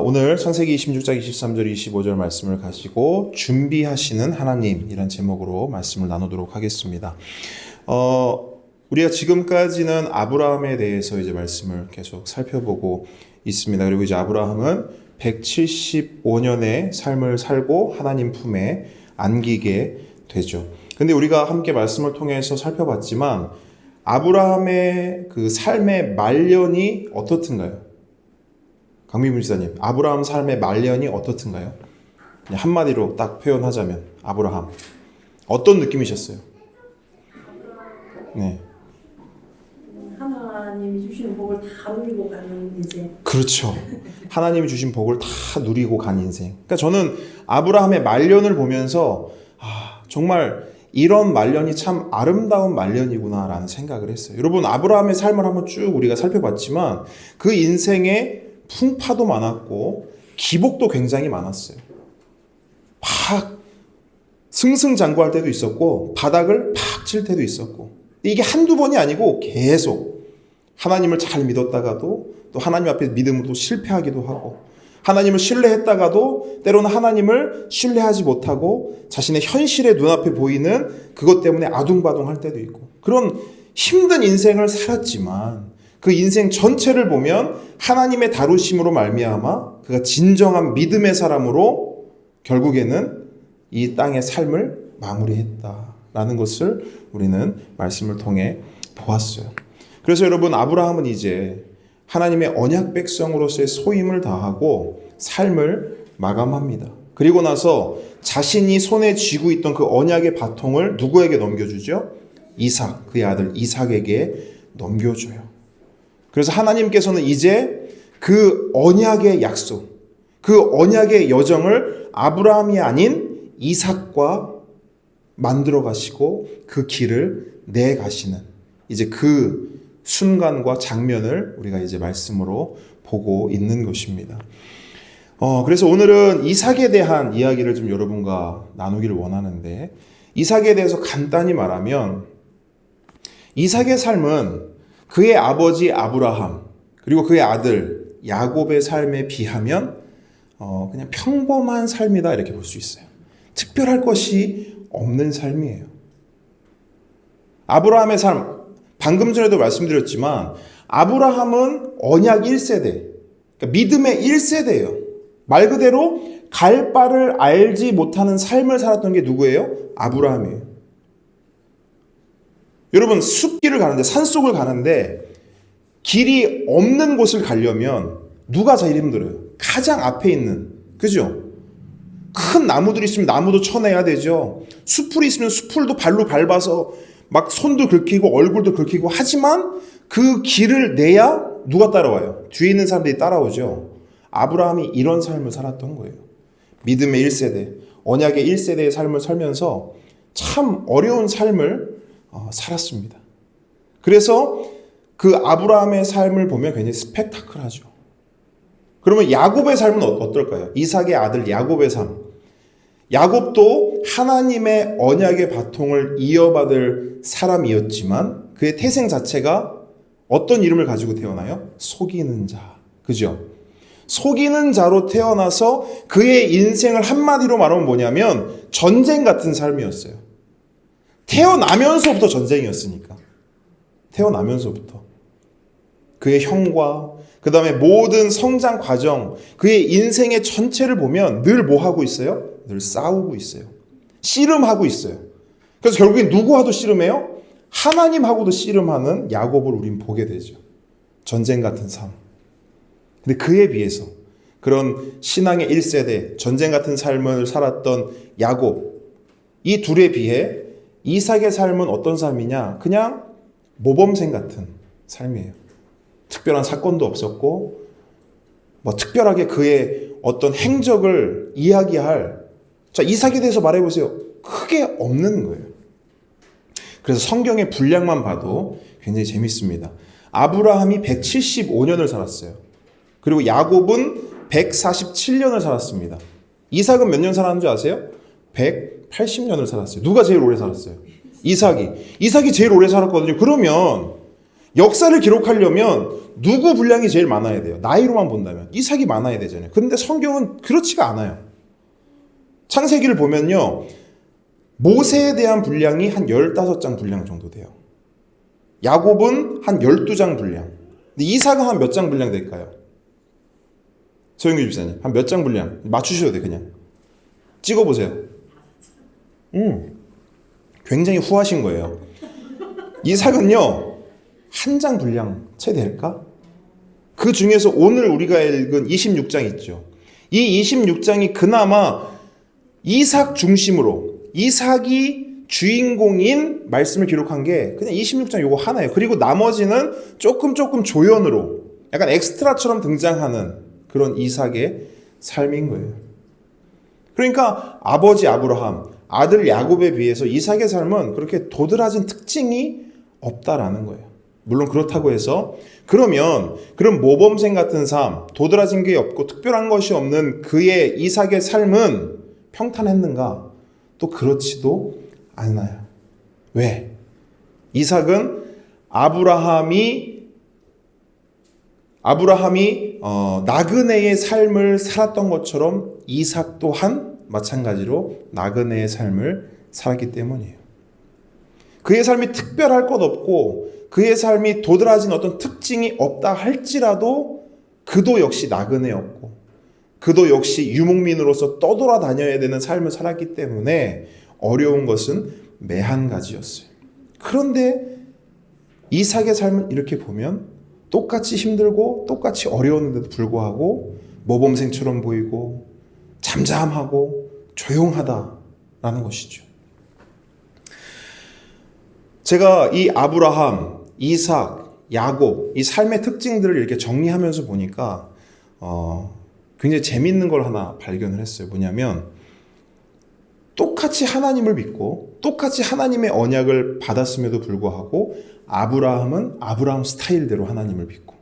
오늘 창세기 26장 23절 25절 말씀을 가지고 준비하시는 하나님이란 제목으로 말씀을 나누도록 하겠습니다. 우리가 지금까지는 아브라함에 대해서 이제 말씀을 계속 살펴보고 있습니다. 그리고 이제 아브라함은 175년의 삶을 살고 하나님 품에 안기게 되죠. 근데 우리가 함께 말씀을 통해서 살펴봤지만 아브라함의 그 삶의 말년이 어떻든가요? 강미분 지사님, 아브라함 삶의 말년이 어떻든가요? 그냥 한마디로 딱 표현하자면 아브라함 어떤 느낌이셨어요? 네. 하나님이 주시는 복을 다 누리고 가는 인생. 그렇죠. 하나님이 주신 복을 다 누리고 간 인생. 그러니까 저는 아브라함의 말년을 보면서 정말 이런 말년이 참 아름다운 말년이구나라는 생각을 했어요. 여러분, 아브라함의 삶을 한번 쭉 우리가 살펴봤지만 그 인생에 풍파도 많았고 기복도 굉장히 많았어요. 막 승승장구할 때도 있었고 바닥을 팍 칠 때도 있었고, 이게 한두 번이 아니고 계속 하나님을 잘 믿었다가도 또 하나님 앞에 믿음으로 실패하기도 하고, 하나님을 신뢰했다가도 때로는 하나님을 신뢰하지 못하고 자신의 현실의 눈앞에 보이는 그것 때문에 아둥바둥할 때도 있고, 그런 힘든 인생을 살았지만 그 인생 전체를 보면 하나님의 다루심으로 말미암아 그가 진정한 믿음의 사람으로 결국에는 이 땅의 삶을 마무리했다라는 것을 우리는 말씀을 통해 보았어요. 그래서 여러분, 아브라함은 이제 하나님의 언약 백성으로서의 소임을 다하고 삶을 마감합니다. 그리고 나서 자신이 손에 쥐고 있던 그 언약의 바통을 누구에게 넘겨주죠? 이삭, 그의 아들 이삭에게 넘겨줘요. 그래서 하나님께서는 이제 그 언약의 약속, 그 언약의 여정을 아브라함이 아닌 이삭과 만들어 가시고 그 길을 내 가시는 이제 그 순간과 장면을 우리가 이제 말씀으로 보고 있는 것입니다. 그래서 오늘은 이삭에 대한 이야기를 좀 여러분과 나누기를 원하는데, 이삭에 대해서 간단히 말하면 이삭의 삶은 그의 아버지 아브라함 그리고 그의 아들 야곱의 삶에 비하면 그냥 평범한 삶이다, 이렇게 볼 수 있어요. 특별할 것이 없는 삶이에요. 아브라함의 삶, 방금 전에도 말씀드렸지만 아브라함은 언약 1세대, 그러니까 믿음의 1세대예요. 말 그대로 갈 바를 알지 못하는 삶을 살았던 게 누구예요? 아브라함이에요. 여러분, 숲길을 가는데, 산속을 가는데 길이 없는 곳을 가려면 누가 제일 힘들어요? 가장 앞에 있는, 그죠? 큰 나무들이 있으면 나무도 쳐내야 되죠. 숲풀이 있으면 숲풀도 발로 밟아서 막 손도 긁히고 얼굴도 긁히고 하지만 그 길을 내야 누가 따라와요? 뒤에 있는 사람들이 따라오죠. 아브라함이 이런 삶을 살았던 거예요. 믿음의 1세대, 언약의 1세대의 삶을 살면서 참 어려운 삶을 살았습니다. 그래서 그 아브라함의 삶을 보면 굉장히 스펙타클하죠. 그러면 야곱의 삶은 어떨까요? 이삭의 아들 야곱의 삶. 야곱도 하나님의 언약의 바통을 이어받을 사람이었지만 그의 태생 자체가 어떤 이름을 가지고 태어나요? 속이는 자. 그죠? 속이는 자로 태어나서 그의 인생을 한마디로 말하면 뭐냐면 전쟁 같은 삶이었어요. 태어나면서부터 전쟁이었으니까. 태어나면서부터. 그의 형과 그 다음에 모든 성장 과정, 그의 인생의 전체를 보면 늘 뭐 하고 있어요? 늘 싸우고 있어요. 씨름하고 있어요. 그래서 결국엔 누구와도 씨름해요? 하나님하고도 씨름하는 야곱을 우린 보게 되죠. 전쟁 같은 삶. 근데 그에 비해서 그런 신앙의 1세대, 전쟁 같은 삶을 살았던 야곱, 이 둘에 비해 이삭의 삶은 어떤 삶이냐? 그냥 모범생 같은 삶이에요. 특별한 사건도 없었고 특별하게 그의 어떤 행적을 이야기할, 자, 이삭에 대해서 말해보세요. 크게 없는 거예요. 그래서 성경의 분량만 봐도 굉장히 재밌습니다. 아브라함이 175년을 살았어요. 그리고 야곱은 147년을 살았습니다. 이삭은 몇 년 살았는 줄 아세요? 180년을 살았어요. 누가 제일 오래 살았어요? 이삭이 제일 오래 살았거든요. 그러면 역사를 기록하려면 누구 분량이 제일 많아야 돼요? 나이로만 본다면 이삭이 많아야 되잖아요. 그런데 성경은 그렇지가 않아요. 창세기를 보면요, 모세에 대한 분량이 한 15장 분량 정도 돼요. 야곱은 한 12장 분량. 근데 이삭은 한 몇 장 분량 될까요? 소영규 집사님, 한 몇 장 분량? 맞추셔도 돼, 그냥. 찍어보세요. 굉장히 후하신 거예요. 이삭은요, 한 장 분량 채 될까? 그 중에서 오늘 우리가 읽은 26장 있죠. 이 26장이 그나마 이삭 중심으로, 이삭이 주인공인 말씀을 기록한 게 그냥 26장 요거 하나예요. 그리고 나머지는 조금 조연으로, 약간 엑스트라처럼 등장하는 그런 이삭의 삶인 거예요. 그러니까 아버지 아브라함, 아들 야곱에 비해서 이삭의 삶은 그렇게 도드라진 특징이 없다라는 거예요. 물론 그렇다고 해서 그러면 그런 모범생 같은 삶, 도드라진 게 없고 특별한 것이 없는 그의 이삭의 삶은 평탄했는가? 또 그렇지도 않아요. 왜? 이삭은 아브라함이 나그네의 삶을 살았던 것처럼 이삭 또한 마찬가지로 나그네의 삶을 살았기 때문이에요. 그의 삶이 특별할 것 없고 그의 삶이 도드라진 어떤 특징이 없다 할지라도 그도 역시 나그네였고 그도 역시 유목민으로서 떠돌아다녀야 되는 삶을 살았기 때문에 어려운 것은 매한 가지였어요. 그런데 이삭의 삶은 이렇게 보면 똑같이 힘들고 똑같이 어려웠는데도 불구하고 모범생처럼 보이고 잠잠하고 조용하다라는 것이죠. 제가 이 아브라함, 이삭, 야곱 이 삶의 특징들을 이렇게 정리하면서 보니까 굉장히 재밌는 걸 하나 발견을 했어요. 뭐냐면 똑같이 하나님을 믿고 똑같이 하나님의 언약을 받았음에도 불구하고 아브라함은 아브라함 스타일대로 하나님을 믿고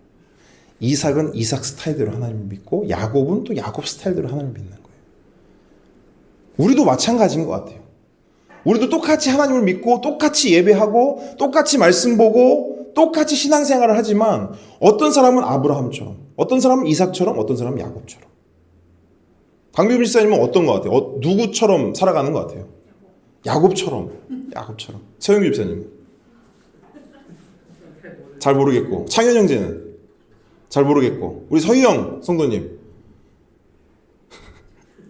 이삭은 이삭 스타일대로 하나님을 믿고 야곱은 또 야곱 스타일대로 하나님을 믿는 거예요. 우리도 마찬가지인 것 같아요. 우리도 똑같이 하나님을 믿고 똑같이 예배하고 똑같이 말씀 보고 똑같이 신앙생활을 하지만 어떤 사람은 아브라함처럼 어떤 사람은 이삭처럼 어떤 사람은 야곱처럼. 강비훈 집사님은 어떤 것 같아요? 누구처럼 살아가는 것 같아요? 야곱처럼. 서영규 집사님은? 잘 모르겠고. 창현 형제는? 잘 모르겠고. 우리 서희영 성도님?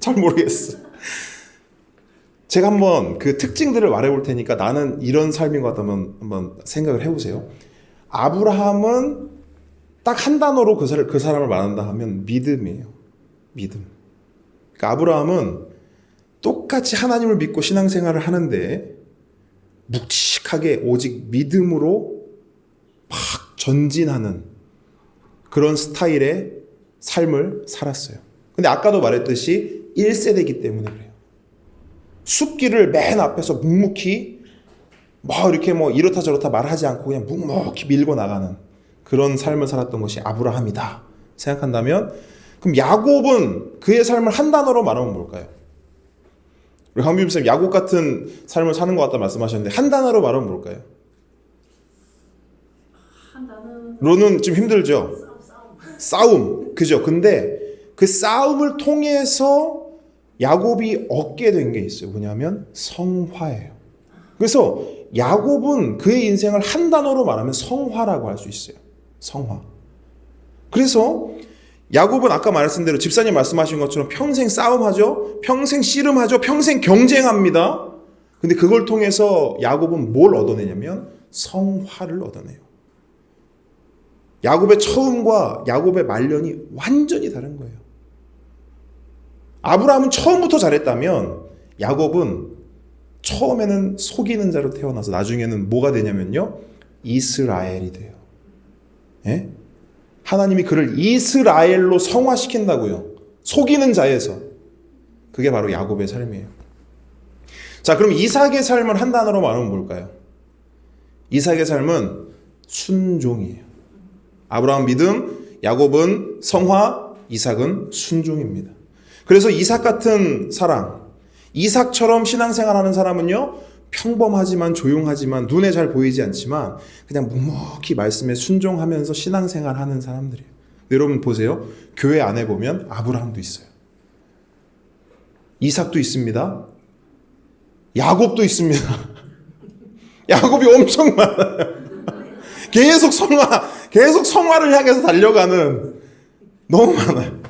잘 모르겠어. 제가 한번 그 특징들을 말해볼 테니까 나는 이런 삶인 것 같다면 한번 생각을 해보세요. 아브라함은 딱 한 단어로 그 사람을 말한다 하면 믿음이에요. 믿음. 그러니까 아브라함은 똑같이 하나님을 믿고 신앙생활을 하는데 묵직하게 오직 믿음으로 막 전진하는 그런 스타일의 삶을 살았어요. 근데 아까도 말했듯이 1세대이기 때문에 그래요. 숲길을 맨 앞에서 묵묵히 이렇게 이렇다 저렇다 말하지 않고 그냥 묵묵히 밀고 나가는 그런 삶을 살았던 것이 아브라함이다 생각한다면 그럼 야곱은 그의 삶을 한 단어로 말하면 뭘까요? 우리 강비님 선생님 야곱 같은 삶을 사는 것 같다 말씀하셨는데 한 단어로 말하면 뭘까요? 한 단어. 로는 좀 힘들죠? 싸움. 그죠? 근데 그 싸움을 통해서 야곱이 얻게 된 게 있어요. 뭐냐면 성화예요. 그래서 야곱은 그의 인생을 한 단어로 말하면 성화라고 할 수 있어요. 성화. 그래서 야곱은 아까 말씀드린 대로 집사님 말씀하신 것처럼 평생 싸움하죠. 평생 씨름하죠. 평생 경쟁합니다. 근데 그걸 통해서 야곱은 뭘 얻어내냐면 성화를 얻어내요. 야곱의 처음과 야곱의 말년이 완전히 다른 거예요. 아브라함은 처음부터 잘했다면 야곱은 처음에는 속이는 자로 태어나서 나중에는 뭐가 되냐면요. 이스라엘이 돼요. 예? 하나님이 그를 이스라엘로 성화시킨다고요. 속이는 자에서. 그게 바로 야곱의 삶이에요. 자, 그럼 이삭의 삶을 한 단어로 말하면 뭘까요? 이삭의 삶은 순종이에요. 아브라함 믿음, 야곱은 성화, 이삭은 순종입니다. 그래서 이삭 같은 사람, 이삭처럼 신앙생활하는 사람은요, 평범하지만 조용하지만 눈에 잘 보이지 않지만 그냥 묵묵히 말씀에 순종하면서 신앙생활하는 사람들이에요. 여러분 보세요. 교회 안에 보면 아브라함도 있어요. 이삭도 있습니다. 야곱도 있습니다. 야곱이 엄청 많아요. 계속 성화를 향해서 달려가는 너무 많아요.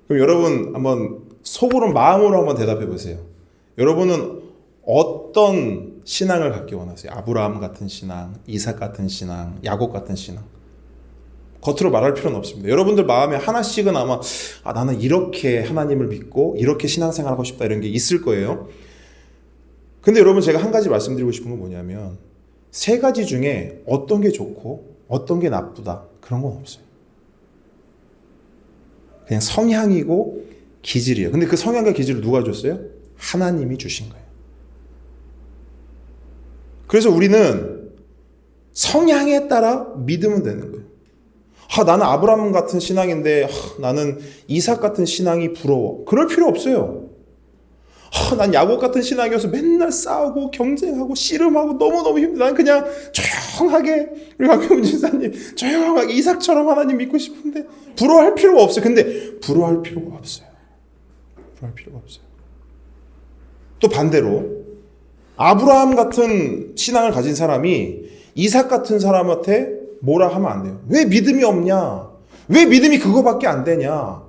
그럼 여러분 한번 속으로 마음으로 한번 대답해 보세요. 여러분은 어떤 신앙을 갖기 원하세요? 아브라함 같은 신앙, 이삭 같은 신앙, 야곱 같은 신앙. 겉으로 말할 필요는 없습니다. 여러분들 마음에 하나씩은 아마 나는 이렇게 하나님을 믿고 이렇게 신앙생활하고 싶다 이런 게 있을 거예요. 근데 여러분 제가 한 가지 말씀드리고 싶은 건 뭐냐면 세 가지 중에 어떤 게 좋고 어떤 게 나쁘다 그런 건 없어요. 그냥 성향이고 기질이에요. 근데 그 성향과 기질을 누가 줬어요? 하나님이 주신 거예요. 그래서 우리는 성향에 따라 믿으면 되는 거예요. 나는 아브라함 같은 신앙인데 나는 이삭 같은 신앙이 부러워. 그럴 필요 없어요. 난 야곱 같은 신앙이어서 맨날 싸우고 경쟁하고 씨름하고 너무너무 힘들어. 난 그냥 조용하게 우리 강경훈 지사님 조용하게 이삭처럼 하나님 믿고 싶은데 부러워할 필요가 없어요. 근데 부러워할 필요가 없어요. 부러워할 필요가 없어요. 또 반대로 아브라함 같은 신앙을 가진 사람이 이삭 같은 사람한테 뭐라 하면 안 돼요. 왜 믿음이 없냐? 왜 믿음이 그거밖에 안 되냐?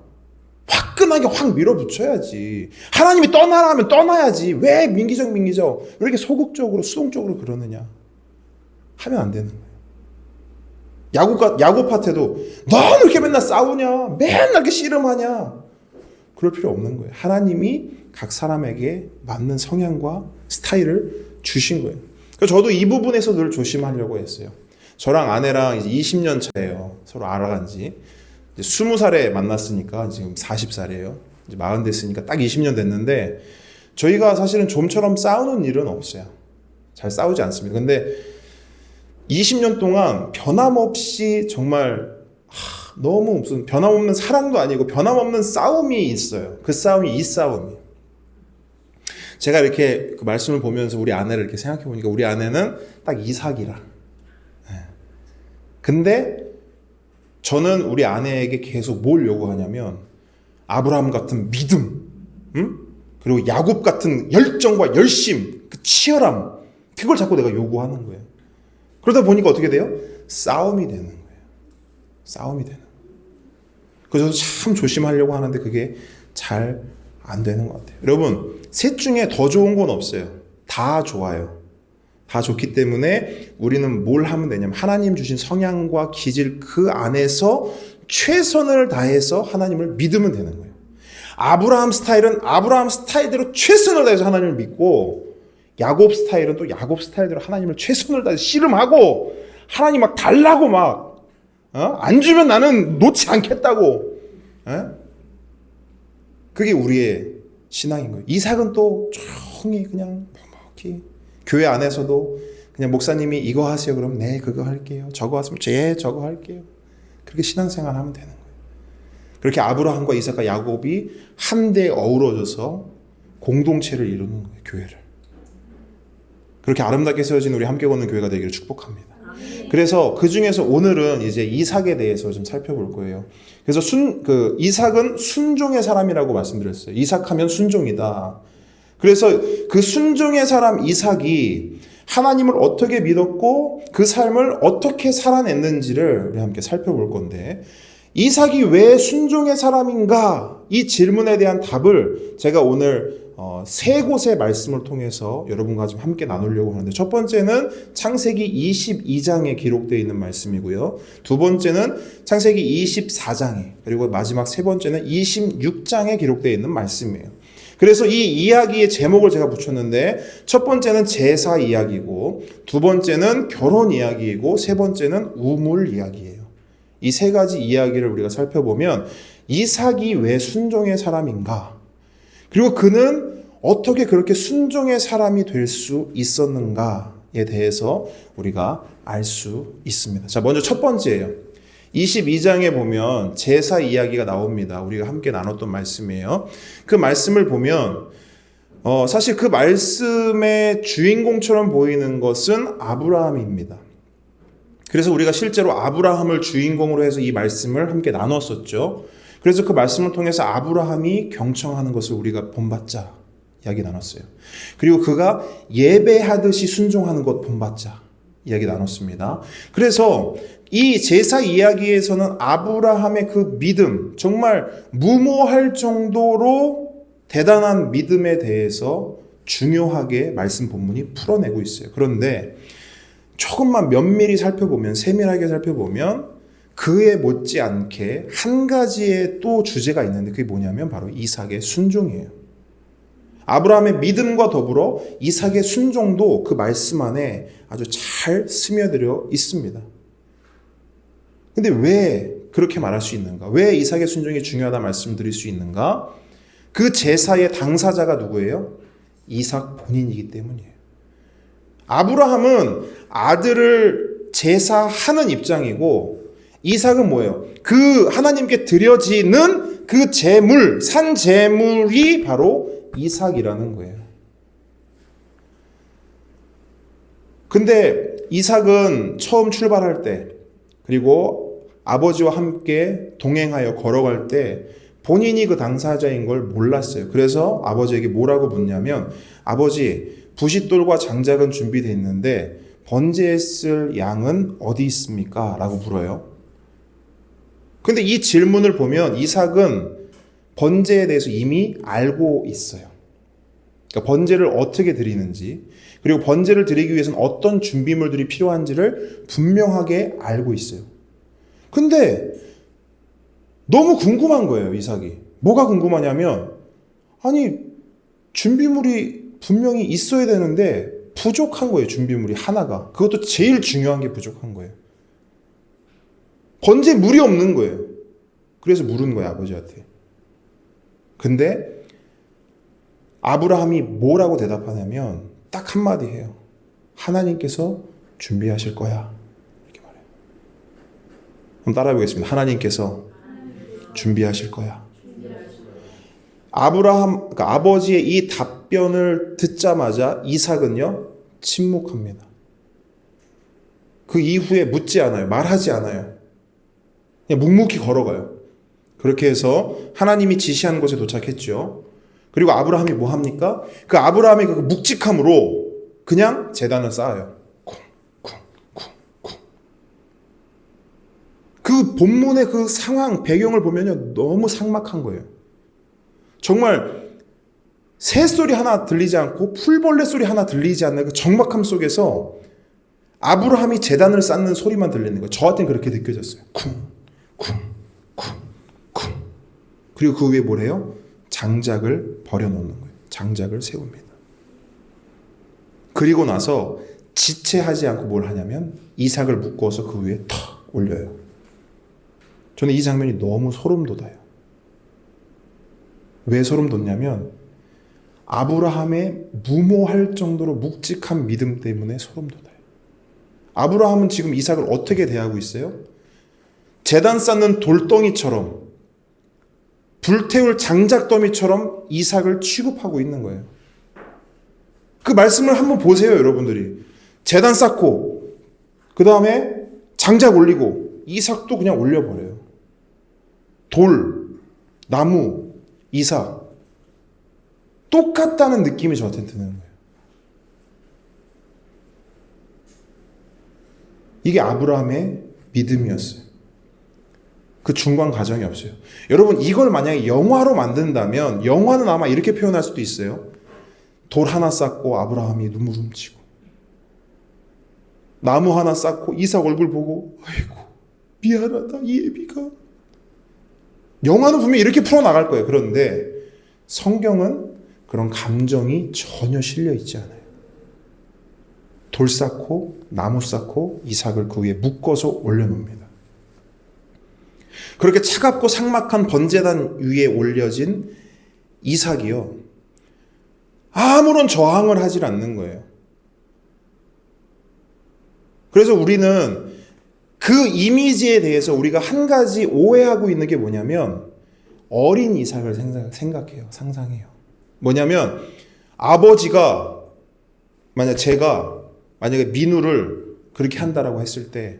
화끈하게 확 밀어붙여야지. 하나님이 떠나라 하면 떠나야지. 왜 민기적 왜 이렇게 소극적으로 수동적으로 그러느냐? 하면 안 되는 거예요. 야곱한테도 넌 이렇게 맨날 싸우냐? 맨날 이렇게 씨름하냐? 그럴 필요 없는 거예요. 하나님이 각 사람에게 맞는 성향과 스타일을 주신 거예요. 그래서 저도 이 부분에서 늘 조심하려고 했어요. 저랑 아내랑 이제 20년 차예요. 서로 알아간 지. 이제 20살에 만났으니까 지금 40살이에요. 이제 40 됐으니까 딱 20년 됐는데 저희가 사실은 좀처럼 싸우는 일은 없어요. 잘 싸우지 않습니다. 근데 20년 동안 변함없이 정말 너무 무슨 변함없는 사랑도 아니고 변함없는 싸움이 있어요. 그 싸움이 이 싸움이에요. 제가 이렇게 그 말씀을 보면서 우리 아내를 이렇게 생각해 보니까 우리 아내는 딱 이삭이라. 근데 저는 우리 아내에게 계속 뭘 요구하냐면 아브라함 같은 믿음, 그리고 야곱 같은 열정과 열심, 그 치열함, 그걸 자꾸 내가 요구하는 거예요. 그러다 보니까 어떻게 돼요? 싸움이 되는 거예요. 싸움이 되는 거예요. 그래서 참 조심하려고 하는데 그게 잘 안 되는 것 같아요. 여러분, 셋 중에 더 좋은 건 없어요. 다 좋아요. 다 좋기 때문에 우리는 뭘 하면 되냐면 하나님 주신 성향과 기질 그 안에서 최선을 다해서 하나님을 믿으면 되는 거예요. 아브라함 스타일은 아브라함 스타일대로 최선을 다해서 하나님을 믿고 야곱 스타일은 또 야곱 스타일대로 하나님을 최선을 다해서 씨름하고 하나님 막 달라고 막 안 주면 나는 놓지 않겠다고. 그게 우리의 신앙인 거예요. 이삭은 또 조용히 그냥 묵묵히 교회 안에서도 그냥 목사님이 이거 하세요. 그러면 네 그거 할게요. 저거 하시면 저거 할게요. 그렇게 신앙생활 하면 되는 거예요. 그렇게 아브라함과 이삭과 야곱이 한데 어우러져서 공동체를 이루는 거예요. 교회를. 그렇게 아름답게 세워진 우리 함께 걷는 교회가 되기를 축복합니다. 그래서 그 중에서 오늘은 이제 이삭에 대해서 좀 살펴볼 거예요. 그래서 이삭은 순종의 사람이라고 말씀드렸어요. 이삭하면 순종이다. 그래서 그 순종의 사람 이삭이 하나님을 어떻게 믿었고 그 삶을 어떻게 살아냈는지를 우리 함께 살펴볼 건데 이삭이 왜 순종의 사람인가? 이 질문에 대한 답을 제가 오늘 세 곳의 말씀을 통해서 여러분과 좀 함께 나누려고 하는데 첫 번째는 창세기 22장에 기록되어 있는 말씀이고요. 두 번째는 창세기 24장에 그리고 마지막 세 번째는 26장에 기록되어 있는 말씀이에요. 그래서 이 이야기의 제목을 제가 붙였는데 첫 번째는 제사 이야기고 두 번째는 결혼 이야기이고 세 번째는 우물 이야기예요. 이 세 가지 이야기를 우리가 살펴보면 이삭이 왜 순종의 사람인가? 그리고 그는 어떻게 그렇게 순종의 사람이 될 수 있었는가에 대해서 우리가 알 수 있습니다. 자, 먼저 첫 번째예요. 22장에 보면 제사 이야기가 나옵니다. 우리가 함께 나눴던 말씀이에요. 그 말씀을 보면 사실 그 말씀의 주인공처럼 보이는 것은 아브라함입니다. 그래서 우리가 실제로 아브라함을 주인공으로 해서 이 말씀을 함께 나눴었죠. 그래서 그 말씀을 통해서 아브라함이 경청하는 것을 우리가 본받자 이야기 나눴어요. 그리고 그가 예배하듯이 순종하는 것 본받자 이야기 나눴습니다. 그래서 이 제사 이야기에서는 아브라함의 그 믿음, 정말 무모할 정도로 대단한 믿음에 대해서 중요하게 말씀 본문이 풀어내고 있어요. 그런데 조금만 면밀히 살펴보면, 세밀하게 살펴보면 그에 못지않게 한 가지의 또 주제가 있는데 그게 뭐냐면 바로 이삭의 순종이에요. 아브라함의 믿음과 더불어 이삭의 순종도 그 말씀 안에 아주 잘 스며들어 있습니다. 근데 왜 그렇게 말할 수 있는가? 왜 이삭의 순종이 중요하다 말씀드릴 수 있는가? 그 제사의 당사자가 누구예요? 이삭 본인이기 때문이에요. 아브라함은 아들을 제사하는 입장이고 이삭은 뭐예요? 그 하나님께 드려지는 그 제물, 산 제물이 바로 이삭이라는 거예요. 근데 이삭은 처음 출발할 때 그리고 아버지와 함께 동행하여 걸어갈 때 본인이 그 당사자인 걸 몰랐어요. 그래서 아버지에게 뭐라고 묻냐면 아버지 부싯돌과 장작은 준비되어 있는데 번제에 쓸 양은 어디 있습니까? 라고 물어요. 근데 이 질문을 보면 이삭은 번제에 대해서 이미 알고 있어요. 그러니까 번제를 어떻게 드리는지 그리고 번제를 드리기 위해서는 어떤 준비물들이 필요한지를 분명하게 알고 있어요. 근데 너무 궁금한 거예요, 이삭이. 뭐가 궁금하냐면 아니 준비물이 분명히 있어야 되는데 부족한 거예요, 준비물이 하나가. 그것도 제일 중요한 게 부족한 거예요. 번제 물이 없는 거예요. 그래서 물은 거예요, 아버지한테. 근데 아브라함이 뭐라고 대답하냐면 딱 한마디 해요. 하나님께서 준비하실 거야. 이렇게 말해요. 한번 따라해 보겠습니다. 하나님께서 준비하실 거야. 그러니까 아버지의 이 답변을 듣자마자 이삭은요, 침묵합니다. 그 이후에 묻지 않아요. 말하지 않아요. 그냥 묵묵히 걸어가요. 그렇게 해서 하나님이 지시한 곳에 도착했죠. 그리고 아브라함이 뭐 합니까? 그 아브라함의 그 묵직함으로 그냥 제단을 쌓아요. 쿵쿵쿵쿵. 그 본문의 그 상황, 배경을 보면요, 너무 삭막한 거예요. 정말 새소리 하나 들리지 않고 풀벌레 소리 하나 들리지 않는 그 적막함 속에서 아브라함이 제단을 쌓는 소리만 들리는 거예요. 저한테는 그렇게 느껴졌어요. 쿵, 쿵, 쿵, 쿵. 그리고 그 위에 뭐래요? 장작을 버려놓는 거예요. 장작을 세웁니다. 그리고 나서 지체하지 않고 뭘 하냐면 이삭을 묶어서 그 위에 탁 올려요. 저는 이 장면이 너무 소름 돋아요. 왜 소름 돋냐면 아브라함의 무모할 정도로 묵직한 믿음 때문에 소름 돋아요. 아브라함은 지금 이삭을 어떻게 대하고 있어요? 제단 쌓는 돌덩이처럼 불태울 장작더미처럼 이삭을 취급하고 있는 거예요. 그 말씀을 한번 보세요, 여러분들이. 제단 쌓고 그 다음에 장작 올리고 이삭도 그냥 올려버려요. 돌, 나무, 이삭 똑같다는 느낌이 저한테 드는 거예요. 이게 아브라함의 믿음이었어요. 그 중간 과정이 없어요. 여러분, 이걸 만약에 영화로 만든다면 영화는 아마 이렇게 표현할 수도 있어요. 돌 하나 쌓고 아브라함이 눈물 훔치고 나무 하나 쌓고 이삭 얼굴 보고 아이고 미안하다 이 애비가. 영화는 분명히 이렇게 풀어나갈 거예요. 그런데 성경은 그런 감정이 전혀 실려 있지 않아요. 돌 쌓고 나무 쌓고 이삭을 그 위에 묶어서 올려놓습니다. 그렇게 차갑고 삭막한 번제단 위에 올려진 이삭이요, 아무런 저항을 하질 않는 거예요. 그래서 우리는 그 이미지에 대해서 우리가 한 가지 오해하고 있는 게 뭐냐면 어린 이삭을 생각해요. 상상해요. 뭐냐면 아버지가 만약에 민우를 그렇게 한다라고 했을 때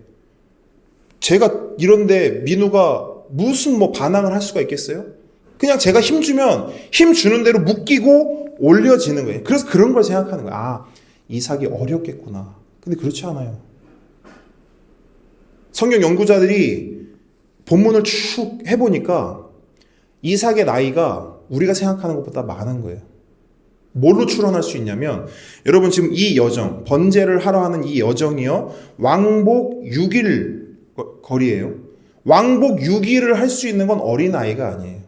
제가 이런데 민우가 무슨 뭐 반항을 할 수가 있겠어요? 그냥 제가 힘 주면 힘 주는 대로 묶이고 올려지는 거예요. 그래서 그런 걸 생각하는 거예요. 아, 이삭이 어렵겠구나. 근데 그렇지 않아요. 성경 연구자들이 본문을 쭉 해보니까 이삭의 나이가 우리가 생각하는 것보다 많은 거예요. 뭘로 추론할 수 있냐면 여러분 지금 이 여정, 번제를 하러 하는 이 여정이요. 왕복 6일 거리예요. 왕복 6일을 할 수 있는 건 어린아이가 아니에요.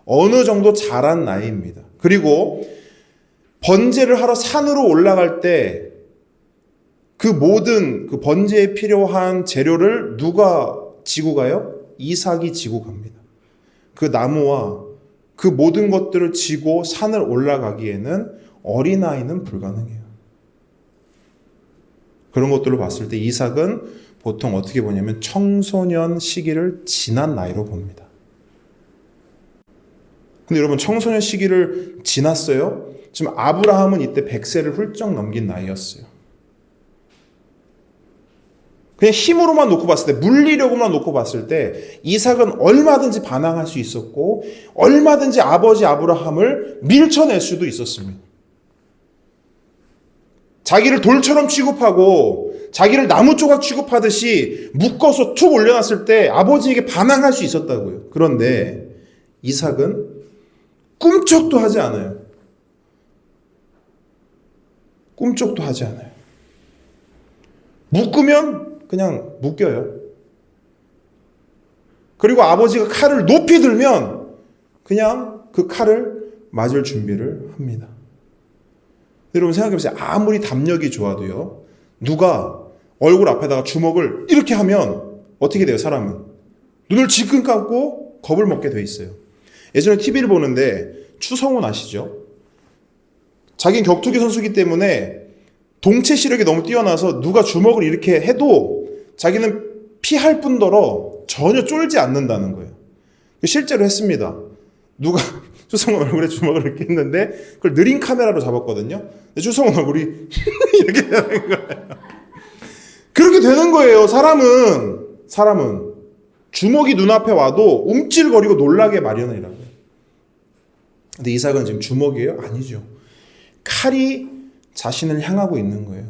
어느 정도 자란 나이입니다. 그리고 번제를 하러 산으로 올라갈 때 그 모든 그 번제에 필요한 재료를 누가 지고 가요? 이삭이 지고 갑니다. 그 나무와 그 모든 것들을 지고 산을 올라가기에는 어린아이는 불가능해요. 그런 것들을 봤을 때 이삭은 보통 어떻게 보냐면 청소년 시기를 지난 나이로 봅니다. 근데 여러분 청소년 시기를 지났어요? 지금 아브라함은 이때 100세를 훌쩍 넘긴 나이였어요. 그냥 힘으로만 놓고 봤을 때, 물리력으로만 놓고 봤을 때 이삭은 얼마든지 반항할 수 있었고 얼마든지 아버지 아브라함을 밀쳐낼 수도 있었습니다. 자기를 돌처럼 취급하고 자기를 나무 조각 취급하듯이 묶어서 툭 올려놨을 때 아버지에게 반항할 수 있었다고요. 그런데 이삭은 꿈쩍도 하지 않아요. 꿈쩍도 하지 않아요. 묶으면 그냥 묶여요. 그리고 아버지가 칼을 높이 들면 그냥 그 칼을 맞을 준비를 합니다. 여러분 생각해보세요. 아무리 담력이 좋아도요. 누가 얼굴 앞에다가 주먹을 이렇게 하면 어떻게 돼요? 사람은 눈을 지끈 감고 겁을 먹게 돼 있어요. 예전에 TV를 보는데 추성훈 아시죠? 자기는 격투기 선수이기 때문에 동체 시력이 너무 뛰어나서 누가 주먹을 이렇게 해도 자기는 피할 뿐더러 전혀 쫄지 않는다는 거예요. 실제로 했습니다. 누가 추성훈 얼굴에 주먹을 이렇게 했는데 그걸 느린 카메라로 잡았거든요. 근데 추성훈 얼굴이 이렇게 되는 거예요. 그렇게 되는 거예요. 사람은 주먹이 눈앞에 와도 움찔거리고 놀라게 마련이라고요. 근데 이삭은 지금 주먹이에요? 아니죠. 칼이 자신을 향하고 있는 거예요.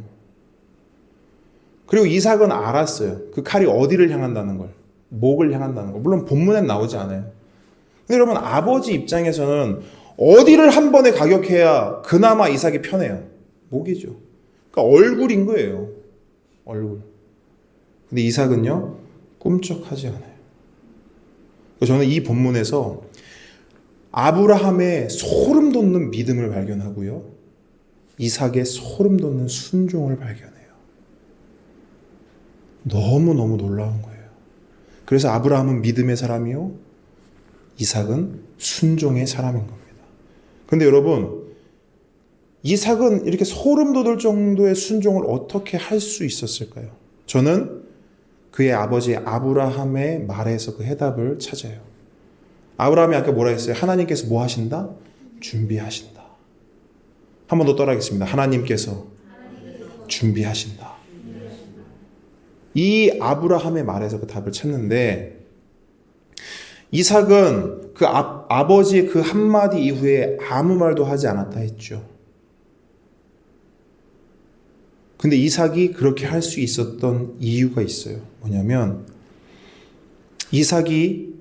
그리고 이삭은 알았어요. 그 칼이 어디를 향한다는 걸. 목을 향한다는 걸. 물론 본문엔 나오지 않아요. 근데 여러분 아버지 입장에서는 어디를 한 번에 가격해야 그나마 이삭이 편해요. 목이죠. 그러니까 얼굴인 거예요. 얼굴. 근데 이삭은요. 꿈쩍하지 않아요. 저는 이 본문에서 아브라함의 소름 돋는 믿음을 발견하고요. 이삭의 소름 돋는 순종을 발견해요. 너무너무 놀라운 거예요. 그래서 아브라함은 믿음의 사람이요. 이삭은 순종의 사람인 겁니다. 근데 여러분, 이삭은 이렇게 소름 돋을 정도의 순종을 어떻게 할 수 있었을까요? 저는 그의 아버지 아브라함의 말에서 그 해답을 찾아요. 아브라함이 아까 뭐라 했어요? 하나님께서 뭐 하신다? 준비하신다. 한 번 더 따라하겠습니다. 하나님께서 준비하신다. 이 아브라함의 말에서 그 답을 찾는데 이삭은 그 아버지의 그 한마디 이후에 아무 말도 하지 않았다 했죠. 근데 이삭이 그렇게 할 수 있었던 이유가 있어요. 뭐냐면 이삭이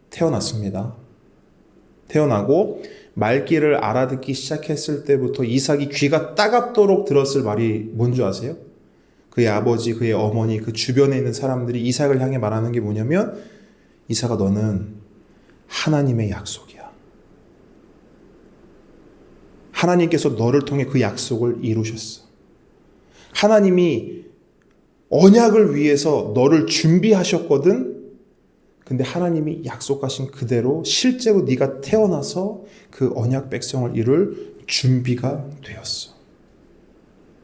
태어났습니다. 태어나고 말귀를 알아듣기 시작했을 때부터 이삭이 귀가 따갑도록 들었을 말이 뭔지 아세요? 그의 아버지, 그의 어머니, 그 주변에 있는 사람들이 이삭을 향해 말하는 게 뭐냐면 이삭아 너는 하나님의 약속이야. 하나님께서 너를 통해 그 약속을 이루셨어. 하나님이 언약을 위해서 너를 준비하셨거든. 근데 하나님이 약속하신 그대로 실제로 네가 태어나서 그 언약 백성을 이룰 준비가 되었어.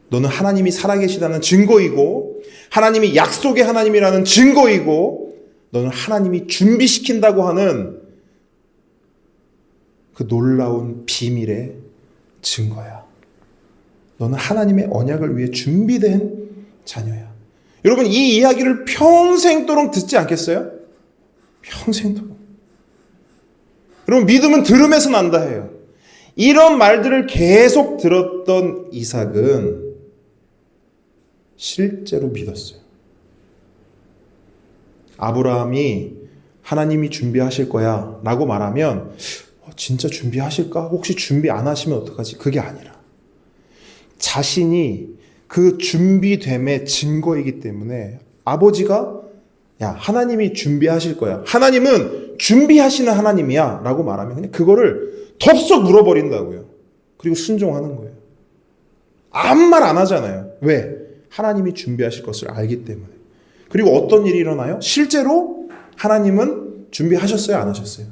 너는 하나님이 살아계시다는 증거이고 하나님이 약속의 하나님이라는 증거이고 너는 하나님이 준비시킨다고 하는 그 놀라운 비밀의 증거야. 너는 하나님의 언약을 위해 준비된 자녀야. 여러분, 이 이야기를 평생도록 듣지 않겠어요? 평생도록. 여러분, 믿음은 들음에서 난다 해요. 이런 말들을 계속 들었던 이삭은 실제로 믿었어요. 아브라함이 하나님이 준비하실 거야 라고 말하면 진짜 준비하실까? 혹시 준비 안 하시면 어떡하지? 그게 아니라 자신이 그 준비됨의 증거이기 때문에 아버지가 야, 하나님이 준비하실 거야. 하나님은 준비하시는 하나님이야 라고 말하면 그냥 그거를 덥석 물어버린다고요. 그리고 순종하는 거예요. 아무 말 안 하잖아요. 왜? 하나님이 준비하실 것을 알기 때문에. 그리고 어떤 일이 일어나요? 실제로 하나님은 준비하셨어요? 안 하셨어요?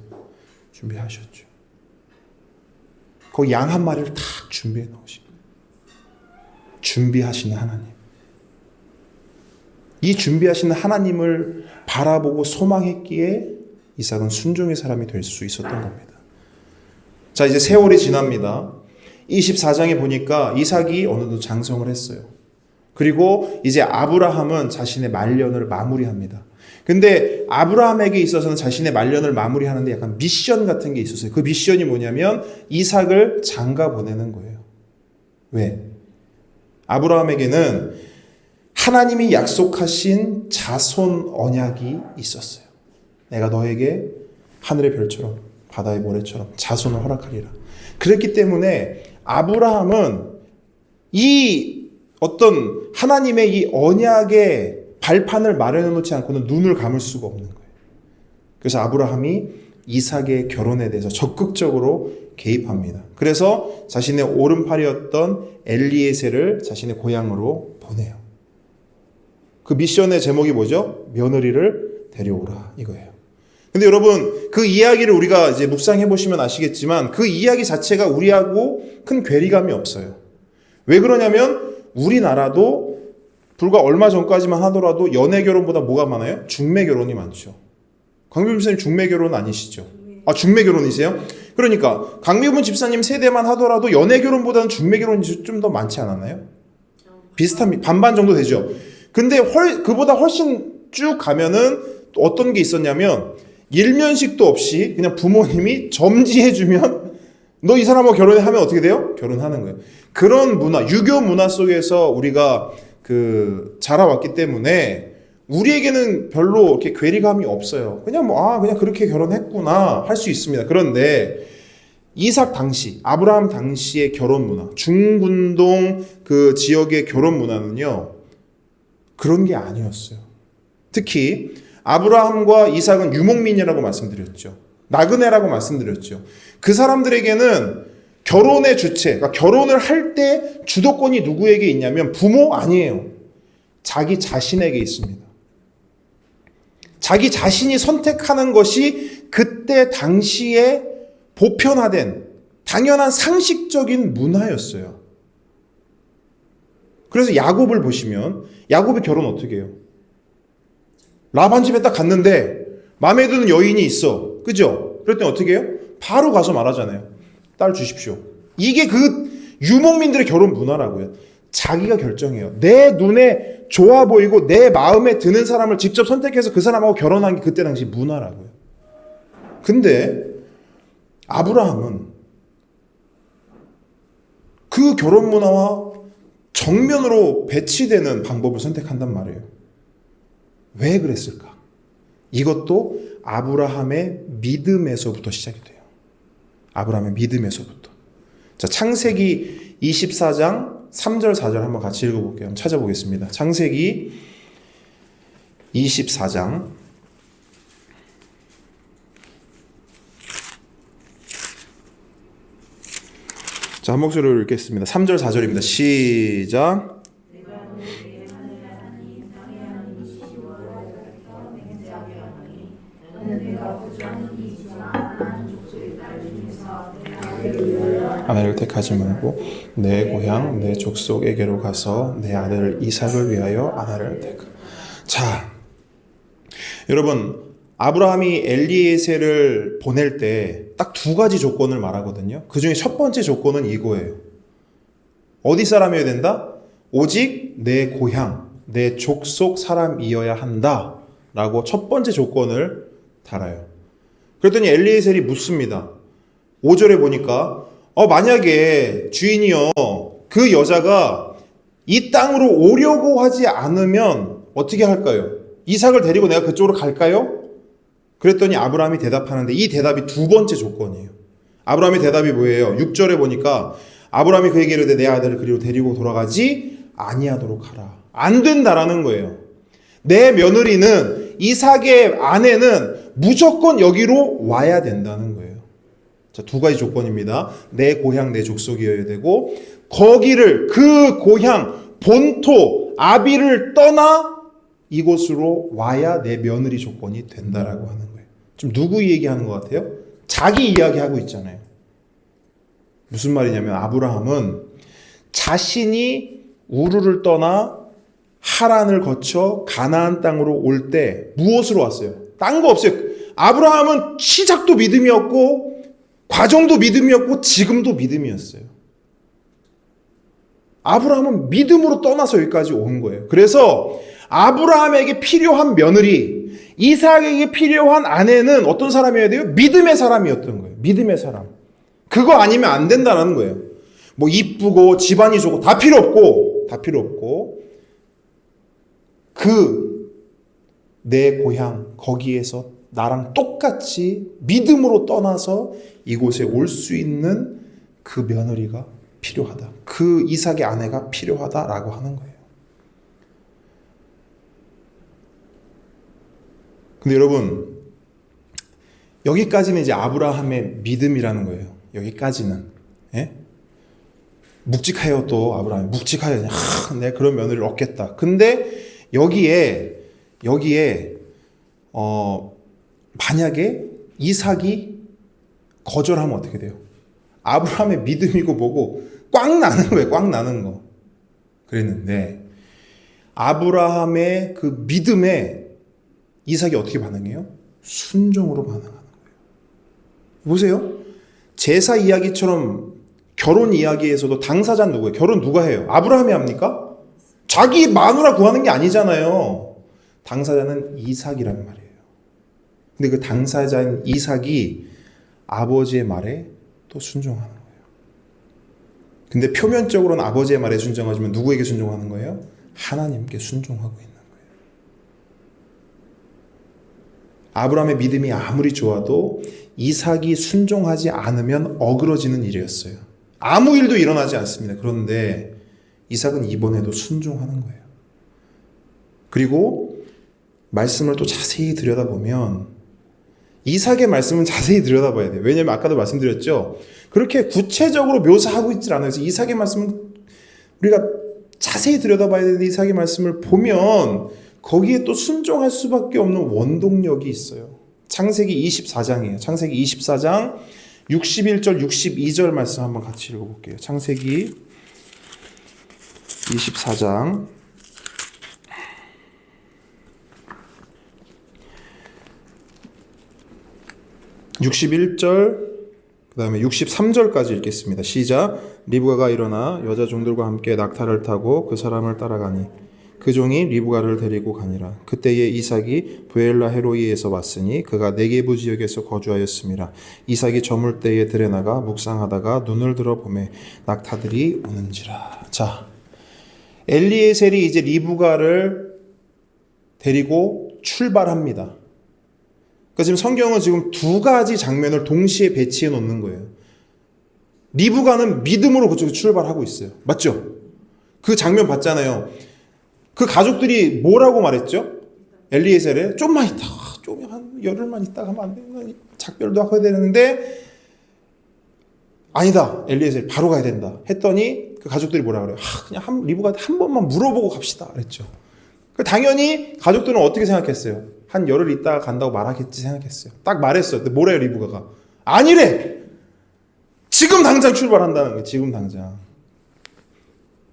준비하셨죠. 거기 양 한 마리를 다 준비해 놓으신 거예요. 준비하시는 하나님. 이 준비하시는 하나님을 바라보고 소망했기에 이삭은 순종의 사람이 될 수 있었던 겁니다. 자, 이제 세월이 지납니다. 24장에 보니까 이삭이 어느덧 장성을 했어요. 그리고 이제 아브라함은 자신의 말년을 마무리합니다. 근데 아브라함에게 있어서는 자신의 말년을 마무리하는데 약간 미션 같은 게 있었어요. 그 미션이 뭐냐면 이삭을 장가 보내는 거예요. 왜? 아브라함에게는 하나님이 약속하신 자손 언약이 있었어요. 내가 너에게 하늘의 별처럼 바다의 모래처럼 자손을 허락하리라. 그랬기 때문에 아브라함은 이 어떤 하나님의 이 언약의 발판을 마련해 놓지 않고는 눈을 감을 수가 없는 거예요. 그래서 아브라함이 이삭의 결혼에 대해서 적극적으로 개입합니다. 그래서 자신의 오른팔이었던 엘리에셀을 자신의 고향으로 보내요. 그 미션의 제목이 뭐죠? 며느리를 데려오라 이거예요. 근데 여러분, 그 이야기를 우리가 이제 묵상해 보시면 아시겠지만 그 이야기 자체가 우리하고 큰 괴리감이 없어요. 왜 그러냐면 우리나라도 불과 얼마 전까지만 하더라도 연애 결혼보다 뭐가 많아요? 중매 결혼이 많죠. 강미분 집사님 중매 결혼 아니시죠? 아, 중매 결혼이세요? 그러니까 강미분 집사님 세대만 하더라도 연애 결혼보다는 중매 결혼이 좀 더 많지 않았나요? 비슷한 반반 정도 되죠. 근데 그보다 훨씬 쭉 가면은 어떤 게 있었냐면 일면식도 없이 그냥 부모님이 점지해주면 너 이 사람하고 결혼해 하면 어떻게 돼요? 결혼하는 거예요. 그런 문화, 유교 문화 속에서 우리가 자라왔기 때문에 우리에게는 별로 이렇게 괴리감이 없어요. 그냥 그냥 그렇게 결혼했구나 할 수 있습니다. 그런데 이삭 당시, 아브라함 당시의 결혼 문화, 중군동 그 지역의 결혼 문화는요, 그런 게 아니었어요. 특히 아브라함과 이삭은 유목민이라고 말씀드렸죠. 나그네라고 말씀드렸죠. 그 사람들에게는 결혼의 주체, 그러니까 결혼을 할 때 주도권이 누구에게 있냐면 부모 아니에요. 자기 자신에게 있습니다. 자기 자신이 선택하는 것이 그때 당시에 보편화된 당연한 상식적인 문화였어요. 그래서 야곱을 보시면 야곱이 결혼 어떻게 해요? 라반 집에 딱 갔는데 마음에 드는 여인이 있어. 그죠? 그랬더니 어떻게 해요? 바로 가서 말하잖아요. 딸 주십시오. 이게 그 유목민들의 결혼 문화라고요. 자기가 결정해요. 내 눈에 좋아 보이고 내 마음에 드는 사람을 직접 선택해서 그 사람하고 결혼한 게 그때 당시 문화라고요. 근데 아브라함은 그 결혼 문화와 정면으로 배치되는 방법을 선택한단 말이에요. 왜 그랬을까? 이것도 아브라함의 믿음에서부터 시작이 돼요. 아브라함의 믿음에서부터. 자, 창세기 24장 3절 4절 한번 같이 읽어볼게요. 한번 찾아보겠습니다. 창세기 24장 자, 한 목소리로 읽겠습니다. 3절 4절입니다. 시작. 아내를 택하지 말고 내 고향 내 족속에게로 가서 내 아들 이삭을 위하여 아내를 택하. 자, 여러분, 아브라함이 엘리에셀을 보낼 때 딱 두 가지 조건을 말하거든요. 그 중에 첫 번째 조건은 이거예요. 어디 사람이어야 된다? 오직 내 고향, 내 족속 사람이어야 한다 라고 첫 번째 조건을 달아요. 그랬더니 엘리에셀이 묻습니다. 5절에 보니까 만약에 주인이요 그 여자가 이 땅으로 오려고 하지 않으면 어떻게 할까요? 이삭을 데리고 내가 그쪽으로 갈까요? 그랬더니 아브라함이 대답하는데 이 대답이 두 번째 조건이에요. 아브라함의 대답이 뭐예요? 6절에 보니까 아브라함이 그에게 이르되 내 아들을 그리로 데리고 돌아가지 아니하도록 하라. 안 된다라는 거예요. 내 며느리는 이삭의 아내는 무조건 여기로 와야 된다는 거예요. 자, 두 가지 조건입니다. 내 고향, 내 족속이어야 되고 거기를 그 고향, 본토, 아비를 떠나 이곳으로 와야 내 며느리 조건이 된다라고 하는 거예요. 좀 누구 얘기하는 것 같아요? 자기 이야기하고 있잖아요. 무슨 말이냐면 아브라함은 자신이 우르를 떠나 하란을 거쳐 가나안 땅으로 올 때 무엇으로 왔어요? 딴 거 없어요. 아브라함은 시작도 믿음이었고 과정도 믿음이었고 지금도 믿음이었어요. 아브라함은 믿음으로 떠나서 여기까지 온 거예요. 그래서 아브라함에게 필요한 며느리, 이삭에게 필요한 아내는 어떤 사람이어야 돼요? 믿음의 사람이었던 거예요. 믿음의 사람. 그거 아니면 안 된다는 거예요. 뭐 이쁘고 집안이 좋고 다 필요 없고 내 고향 거기에서 나랑 똑같이 믿음으로 떠나서 이곳에 올 수 있는 그 며느리가 필요하다. 그 이삭의 아내가 필요하다라고 하는 거예요. 근데 여러분 여기까지는 이제 아브라함의 믿음이라는 거예요. 여기까지는. 예? 묵직하여 또 아브라함이 묵직하여 내가 그런 며느리를 얻겠다. 근데 여기에 만약에 이삭이 거절하면 어떻게 돼요? 아브라함의 믿음이고 뭐고 꽉 나는 거예요. 꽉 나는 거. 그랬는데 아브라함의 그 믿음에 이삭이 어떻게 반응해요? 순종으로 반응하는 거예요. 보세요. 제사 이야기처럼 결혼 이야기에서도 당사자는 누구예요? 결혼 누가 해요? 아브라함이 합니까? 자기 마누라 구하는 게 아니잖아요. 당사자는 이삭이란 말이에요. 근데 그 당사자인 이삭이 아버지의 말에 또 순종하는 거예요. 근데 표면적으로는 아버지의 말에 순종하지만 누구에게 순종하는 거예요? 하나님께 순종하고 있는 거예요. 아브라함의 믿음이 아무리 좋아도 이삭이 순종하지 않으면 어그러지는 일이었어요. 아무 일도 일어나지 않습니다. 그런데 이삭은 이번에도 순종하는 거예요. 그리고 말씀을 또 자세히 들여다보면 이삭의 말씀은 자세히 들여다봐야 돼요. 왜냐하면 아까도 말씀드렸죠. 그렇게 구체적으로 묘사하고 있질 않아요. 그래서 이삭의 말씀은 우리가 자세히 들여다봐야 되는데 이삭의 말씀을 보면 거기에 또 순종할 수밖에 없는 원동력이 있어요. 창세기 24장이에요. 창세기 24장 61절 62절 말씀 한번 같이 읽어볼게요. 창세기 24장 61절 그 다음에 63절까지 읽겠습니다. 시작. 리브가가 일어나 여자 종들과 함께 낙타를 타고 그 사람을 따라가니 그 종이 리브가를 데리고 가니라. 그때에 이삭이 브엘라 헤로이에서 왔으니 그가 네게부 지역에서 거주하였음이라. 이삭이 저물 때에 들에 나가 묵상하다가 눈을 들어 보매 낙타들이 오는지라. 자, 엘리에셀이 이제 리브가를 데리고 출발합니다. 그러니까 지금 성경은 지금 두 가지 장면을 동시에 배치해 놓는 거예요. 리브가는 믿음으로 그쪽에 출발하고 있어요. 맞죠? 그 장면 봤잖아요. 그 가족들이 뭐라고 말했죠? 엘리에셀에 좀만 있다가 좀 한 열흘만 있다가 하면 안 되나? 작별도 하고 해야 되는데 아니다. 엘리에셀 바로 가야 된다. 했더니 그 가족들이 뭐라 그래요? 그냥 리브가한테 한 번만 물어보고 갑시다. 그랬죠. 당연히 가족들은 어떻게 생각했어요? 한 열흘 있다가 간다고 말하겠지 생각했어요. 딱 말했어요. 근데 뭐래요, 리브가가? 아니래! 지금 당장 출발한다는 거예요. 지금 당장.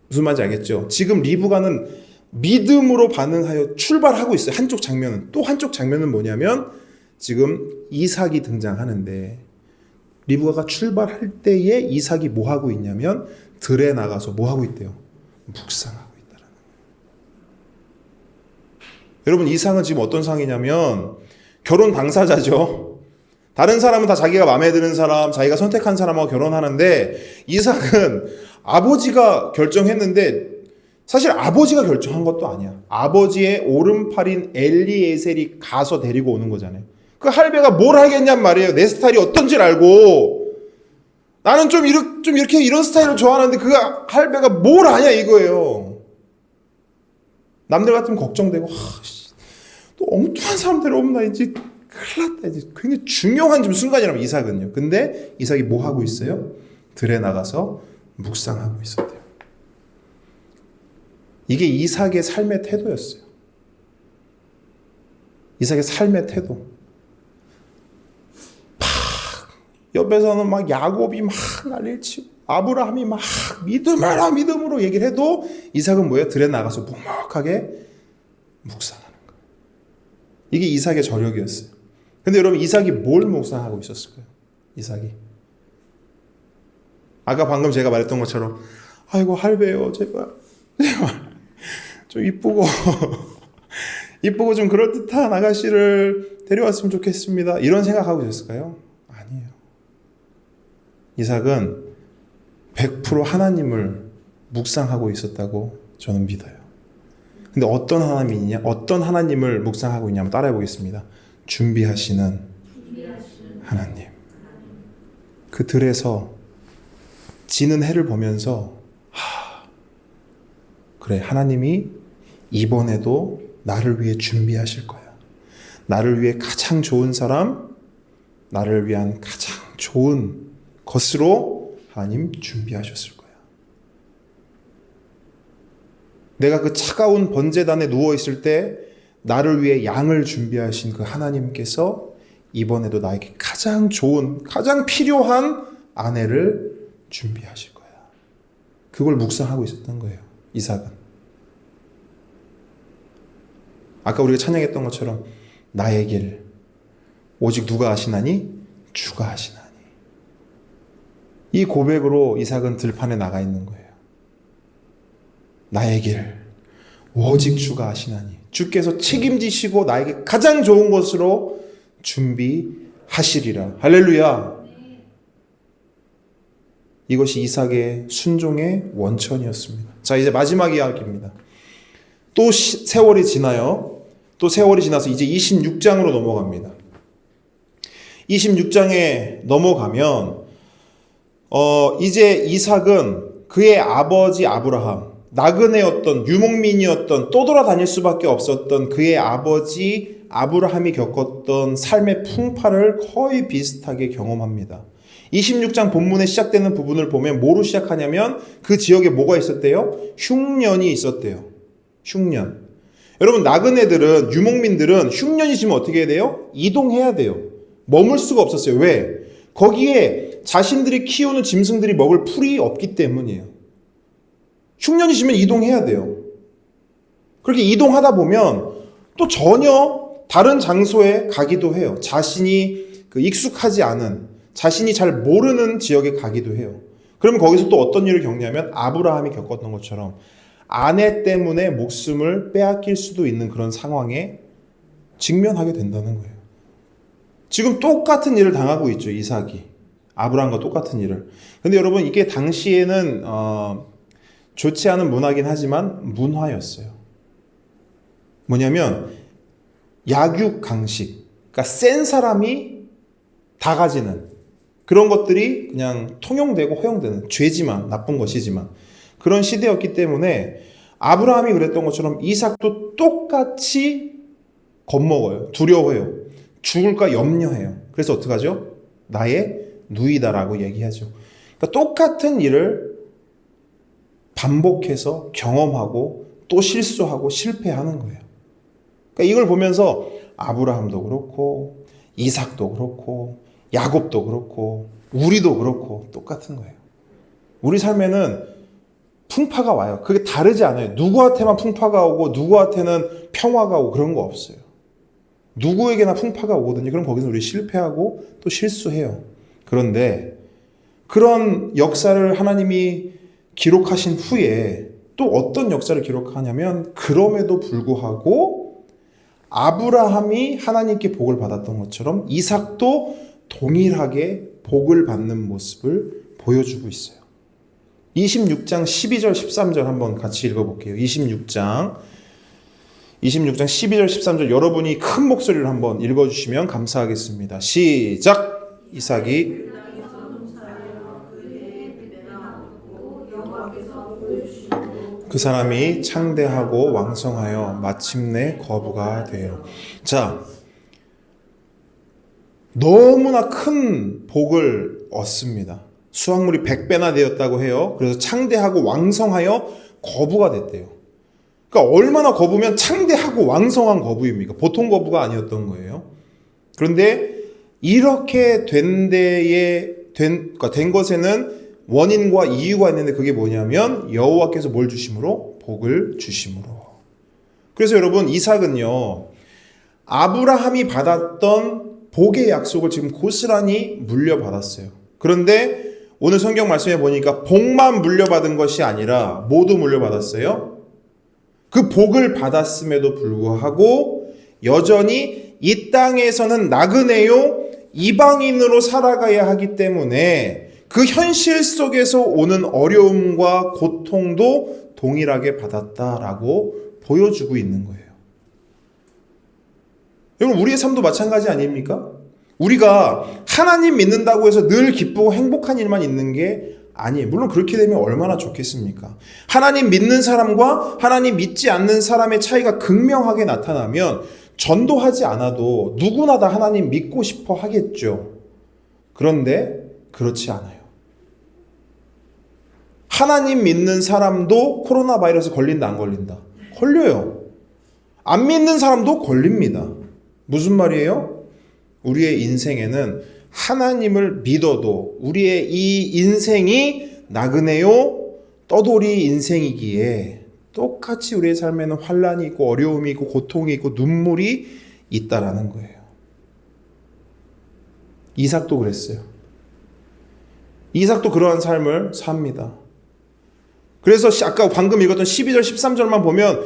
무슨 말인지 알겠죠? 지금 리브가는 믿음으로 반응하여 출발하고 있어요. 한쪽 장면은. 또 한쪽 장면은 뭐냐면 지금 이삭이 등장하는데 리브가가 출발할 때에 이삭이 뭐 하고 있냐면 들에 나가서 뭐 하고 있대요? 묵상하고 있다라는 거예요. 여러분, 이 상은 지금 어떤 상이냐면 결혼 당사자죠. 다른 사람은 다 자기가 마음에 드는 사람, 자기가 선택한 사람하고 결혼하는데 이삭은 아버지가 결정했는데 사실 아버지가 결정한 것도 아니야. 아버지의 오른팔인 엘리에셀이 가서 데리고 오는 거잖아요. 그 할배가 뭘 하겠냔 말이에요. 내 스타일이 어떤지를 알고. 나는 좀 이렇게 이런 스타일을 좋아하는데 그 할배가 뭘 하냐 이거예요. 남들 같으면 걱정되고 또 엉뚱한 사람 데려오면 나 이제 큰일 났다. 이제 굉장히 중요한 좀 순간이라면 이삭은요. 근데 이삭이 뭐 하고 있어요? 들에 나가서 묵상하고 있었대요. 이게 이삭의 삶의 태도였어요. 이삭의 삶의 태도. 옆에서는 막 야곱이 막 난리를 치고 아브라함이 막 믿음으로 믿음으로 얘기를 해도 이삭은 뭐예요? 들에 나가서 묵묵하게 묵상하는 거예요. 이게 이삭의 저력이었어요. 근데 여러분, 이삭이 뭘 묵상하고 있었을까요? 이삭이 아까 방금 제가 말했던 것처럼 아이고 할배요 제발 좀 이쁘고 이쁘고 좀 그럴듯한 아가씨를 데려왔으면 좋겠습니다. 이런 생각하고 있었을까요? 아니에요. 이삭은 100% 하나님을 묵상하고 있었다고 저는 믿어요. 근데 어떤 하나님이냐? 어떤 하나님을 묵상하고 있냐면 따라해 보겠습니다. 준비하시는 하나님. 그 들에서 지는 해를 보면서 그래, 하나님이 이번에도 나를 위해 준비하실 거야. 나를 위해 가장 좋은 사람, 나를 위한 가장 좋은 것으로 하나님 준비하셨을 거야. 내가 그 차가운 번제단에 누워있을 때 나를 위해 양을 준비하신 그 하나님께서 이번에도 나에게 가장 좋은, 가장 필요한 아내를 준비하실 거야. 그걸 묵상하고 있었던 거예요, 이삭은. 아까 우리가 찬양했던 것처럼 나의 길 오직 누가 아시나니? 주가 아시나니. 이 고백으로 이삭은 들판에 나가 있는 거예요. 나의 길 오직 주가 아시나니. 주께서 책임지시고 나에게 가장 좋은 것으로 준비하시리라. 할렐루야. 이것이 이삭의 순종의 원천이었습니다. 자, 이제 마지막 이야기입니다. 또 세월이 지나요. 또 세월이 지나서 이제 26장으로 넘어갑니다. 26장에 넘어가면 이제 이삭은 그의 아버지 아브라함, 나그네였던 유목민이었던 떠돌아다닐 수밖에 없었던 그의 아버지 아브라함이 겪었던 삶의 풍파를 거의 비슷하게 경험합니다. 26장 본문에 시작되는 부분을 보면 뭐로 시작하냐면 그 지역에 뭐가 있었대요? 흉년이 있었대요. 흉년. 여러분, 나그네들은, 유목민들은 흉년이 지면 어떻게 해야 돼요? 이동해야 돼요. 머물 수가 없었어요. 왜? 거기에 자신들이 키우는 짐승들이 먹을 풀이 없기 때문이에요. 흉년이 지면 이동해야 돼요. 그렇게 이동하다 보면 또 전혀 다른 장소에 가기도 해요. 자신이 익숙하지 않은, 자신이 잘 모르는 지역에 가기도 해요. 그러면 거기서 또 어떤 일을 겪냐면 아브라함이 겪었던 것처럼 아내 때문에 목숨을 빼앗길 수도 있는 그런 상황에 직면하게 된다는 거예요. 지금 똑같은 일을 당하고 있죠, 이삭이. 아브라함과 똑같은 일을. 근데 여러분, 이게 당시에는 좋지 않은 문화긴 하지만 문화였어요. 뭐냐면 약육강식, 그러니까 센 사람이 다 가지는 그런 것들이 그냥 통용되고 허용되는, 죄지만, 나쁜 것이지만 그런 시대였기 때문에 아브라함이 그랬던 것처럼 이삭도 똑같이 겁먹어요. 두려워해요. 죽을까 염려해요. 그래서 어떡하죠? 나의 누이다라고 얘기하죠. 그러니까 똑같은 일을 반복해서 경험하고 또 실수하고 실패하는 거예요. 그러니까 이걸 보면서 아브라함도 그렇고 이삭도 그렇고 야곱도 그렇고 우리도 그렇고 똑같은 거예요. 우리 삶에는 풍파가 와요. 그게 다르지 않아요. 누구한테만 풍파가 오고 누구한테는 평화가 오고 그런 거 없어요. 누구에게나 풍파가 오거든요. 그럼 거기서 우리 실패하고 또 실수해요. 그런데 그런 역사를 하나님이 기록하신 후에 또 어떤 역사를 기록하냐면, 그럼에도 불구하고 아브라함이 하나님께 복을 받았던 것처럼 이삭도 동일하게 복을 받는 모습을 보여주고 있어요. 26장 12절 13절 한번 같이 읽어볼게요. 26장 12절 13절 여러분이 큰 목소리로 한번 읽어주시면 감사하겠습니다. 시작! 이삭이 그 사람이 창대하고 왕성하여 마침내 거부가 돼요. 자, 너무나 큰 복을 얻습니다. 수확물이 100배나 되었다고 해요. 그래서 창대하고 왕성하여 거부가 됐대요. 그러니까 얼마나 거부면 창대하고 왕성한 거부입니까? 보통 거부가 아니었던 거예요. 그런데 이렇게 된 것에는 원인과 이유가 있는데, 그게 뭐냐면 여호와께서 뭘 주심으로? 복을 주심으로. 그래서 여러분, 이삭은요, 아브라함이 받았던 복의 약속을 지금 고스란히 물려받았어요. 그런데 오늘 성경 말씀에 보니까 복만 물려받은 것이 아니라 모두 물려받았어요. 그 복을 받았음에도 불구하고 여전히 이 땅에서는 나그네요, 이방인으로 살아가야 하기 때문에 그 현실 속에서 오는 어려움과 고통도 동일하게 받았다라고 보여주고 있는 거예요. 여러분, 우리의 삶도 마찬가지 아닙니까? 우리가 하나님 믿는다고 해서 늘 기쁘고 행복한 일만 있는 게 아니에요. 물론 그렇게 되면 얼마나 좋겠습니까? 하나님 믿는 사람과 하나님 믿지 않는 사람의 차이가 극명하게 나타나면 전도하지 않아도 누구나 다 하나님 믿고 싶어 하겠죠. 그런데 그렇지 않아요. 하나님 믿는 사람도 코로나 바이러스 걸린다, 안 걸린다? 걸려요. 안 믿는 사람도 걸립니다. 무슨 말이에요? 우리의 인생에는 하나님을 믿어도 우리의 이 인생이 나그네요, 떠돌이 인생이기에 똑같이 우리의 삶에는 환난이 있고 어려움이 있고 고통이 있고 눈물이 있다라는 거예요. 이삭도 그랬어요. 이삭도 그러한 삶을 삽니다. 그래서 아까 방금 읽었던 12절 13절만 보면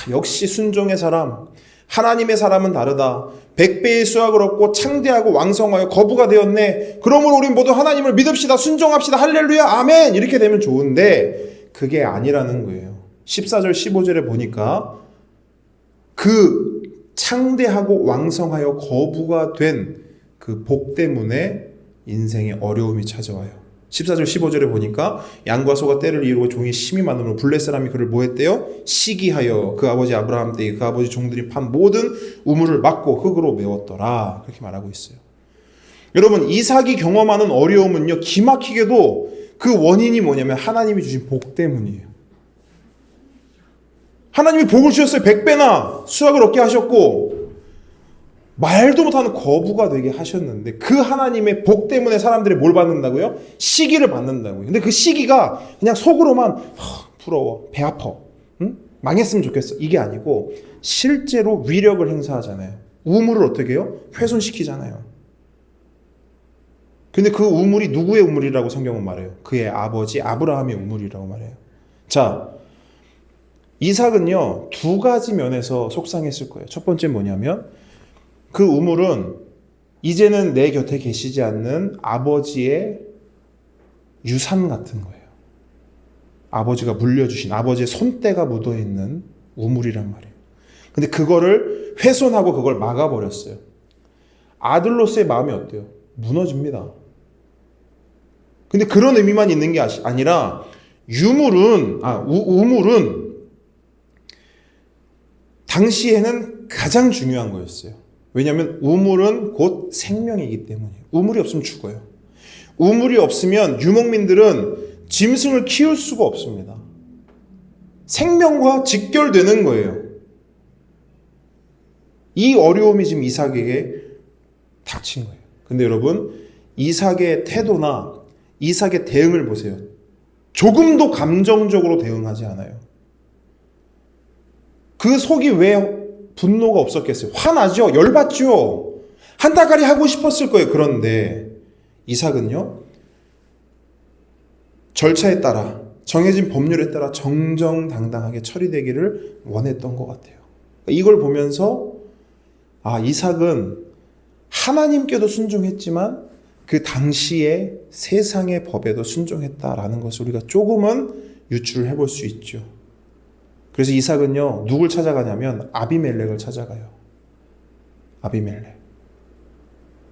역시 순종의 사람, 하나님의 사람은 다르다. 100배의 수확을 얻고 창대하고 왕성하여 거부가 되었네. 그러므로 우리 모두 하나님을 믿읍시다. 순종합시다. 할렐루야 아멘. 이렇게 되면 좋은데 그게 아니라는 거예요. 14절 15절에 보니까 그 창대하고 왕성하여 거부가 된 그 복 때문에 인생에 어려움이 찾아와요. 14절 15절에 보니까 양과 소가 떼를 이루고 종이 심히 많으므로 블레 사람이 그를 뭐했대요? 시기하여 그 아버지 아브라함 때에 그 아버지 종들이 판 모든 우물을 막고 흙으로 메웠더라. 그렇게 말하고 있어요. 여러분, 이삭이 경험하는 어려움은요, 기막히게도 그 원인이 뭐냐면 하나님이 주신 복 때문이에요. 하나님이 복을 주셨어요. 100배나 수확을 얻게 하셨고 말도 못하는 거부가 되게 하셨는데 그 하나님의 복 때문에 사람들이 뭘 받는다고요? 시기를 받는다고요. 근데 그 시기가 그냥 속으로만 부러워, 배 아파, 응? 망했으면 좋겠어, 이게 아니고 실제로 위력을 행사하잖아요. 우물을 어떻게 해요? 훼손시키잖아요. 근데 그 우물이 누구의 우물이라고 성경은 말해요? 그의 아버지 아브라함의 우물이라고 말해요. 자, 이삭은요, 두 가지 면에서 속상했을 거예요. 첫 번째 뭐냐면 그 우물은 이제는 내 곁에 계시지 않는 아버지의 유산 같은 거예요. 아버지가 물려주신 아버지의 손때가 묻어있는 우물이란 말이에요. 근데 그거를 훼손하고 그걸 막아버렸어요. 아들로서의 마음이 어때요? 무너집니다. 근데 그런 의미만 있는 게 아니라 우물은 당시에는 가장 중요한 거였어요. 왜냐하면 우물은 곧 생명이기 때문이에요. 우물이 없으면 죽어요. 우물이 없으면 유목민들은 짐승을 키울 수가 없습니다. 생명과 직결되는 거예요. 이 어려움이 지금 이삭에게 닥친 거예요. 근데 여러분, 이삭의 태도나 이삭의 대응을 보세요. 조금도 감정적으로 대응하지 않아요. 그 속이 왜 분노가 없었겠어요? 화나죠? 열받죠? 한타까리 하고 싶었을 거예요. 그런데 이삭은요, 절차에 따라 정해진 법률에 따라 정정당당하게 처리되기를 원했던 것 같아요. 이걸 보면서 이삭은 하나님께도 순종했지만 그 당시에 세상의 법에도 순종했다라는 것을 우리가 조금은 유추를 해볼 수 있죠. 그래서 이삭은요, 누굴 찾아가냐면 아비멜렉을 찾아가요. 아비멜렉.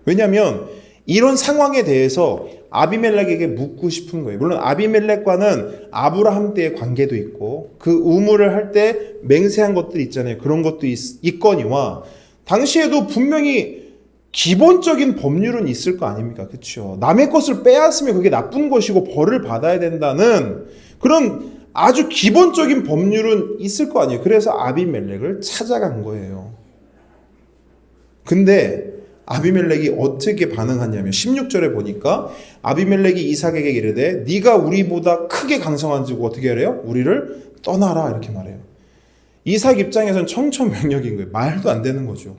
왜냐하면 이런 상황에 대해서 아비멜렉에게 묻고 싶은 거예요. 물론 아비멜렉과는 아브라함 때의 관계도 있고 그 우물을 할 때 맹세한 것들이 있잖아요. 그런 것도 있거니와 당시에도 분명히 기본적인 법률은 있을 거 아닙니까? 그렇죠? 남의 것을 빼앗으면 그게 나쁜 것이고 벌을 받아야 된다는 그런 아주 기본적인 법률은 있을 거 아니에요. 그래서 아비멜렉을 찾아간 거예요. 근데 아비멜렉이 어떻게 반응하냐면 16절에 보니까 아비멜렉이 이삭에게 이르되 네가 우리보다 크게 강성한 즉 어떻게 하래요? 우리를 떠나라 이렇게 말해요. 이삭 입장에서는 청천벽력인 거예요. 말도 안 되는 거죠.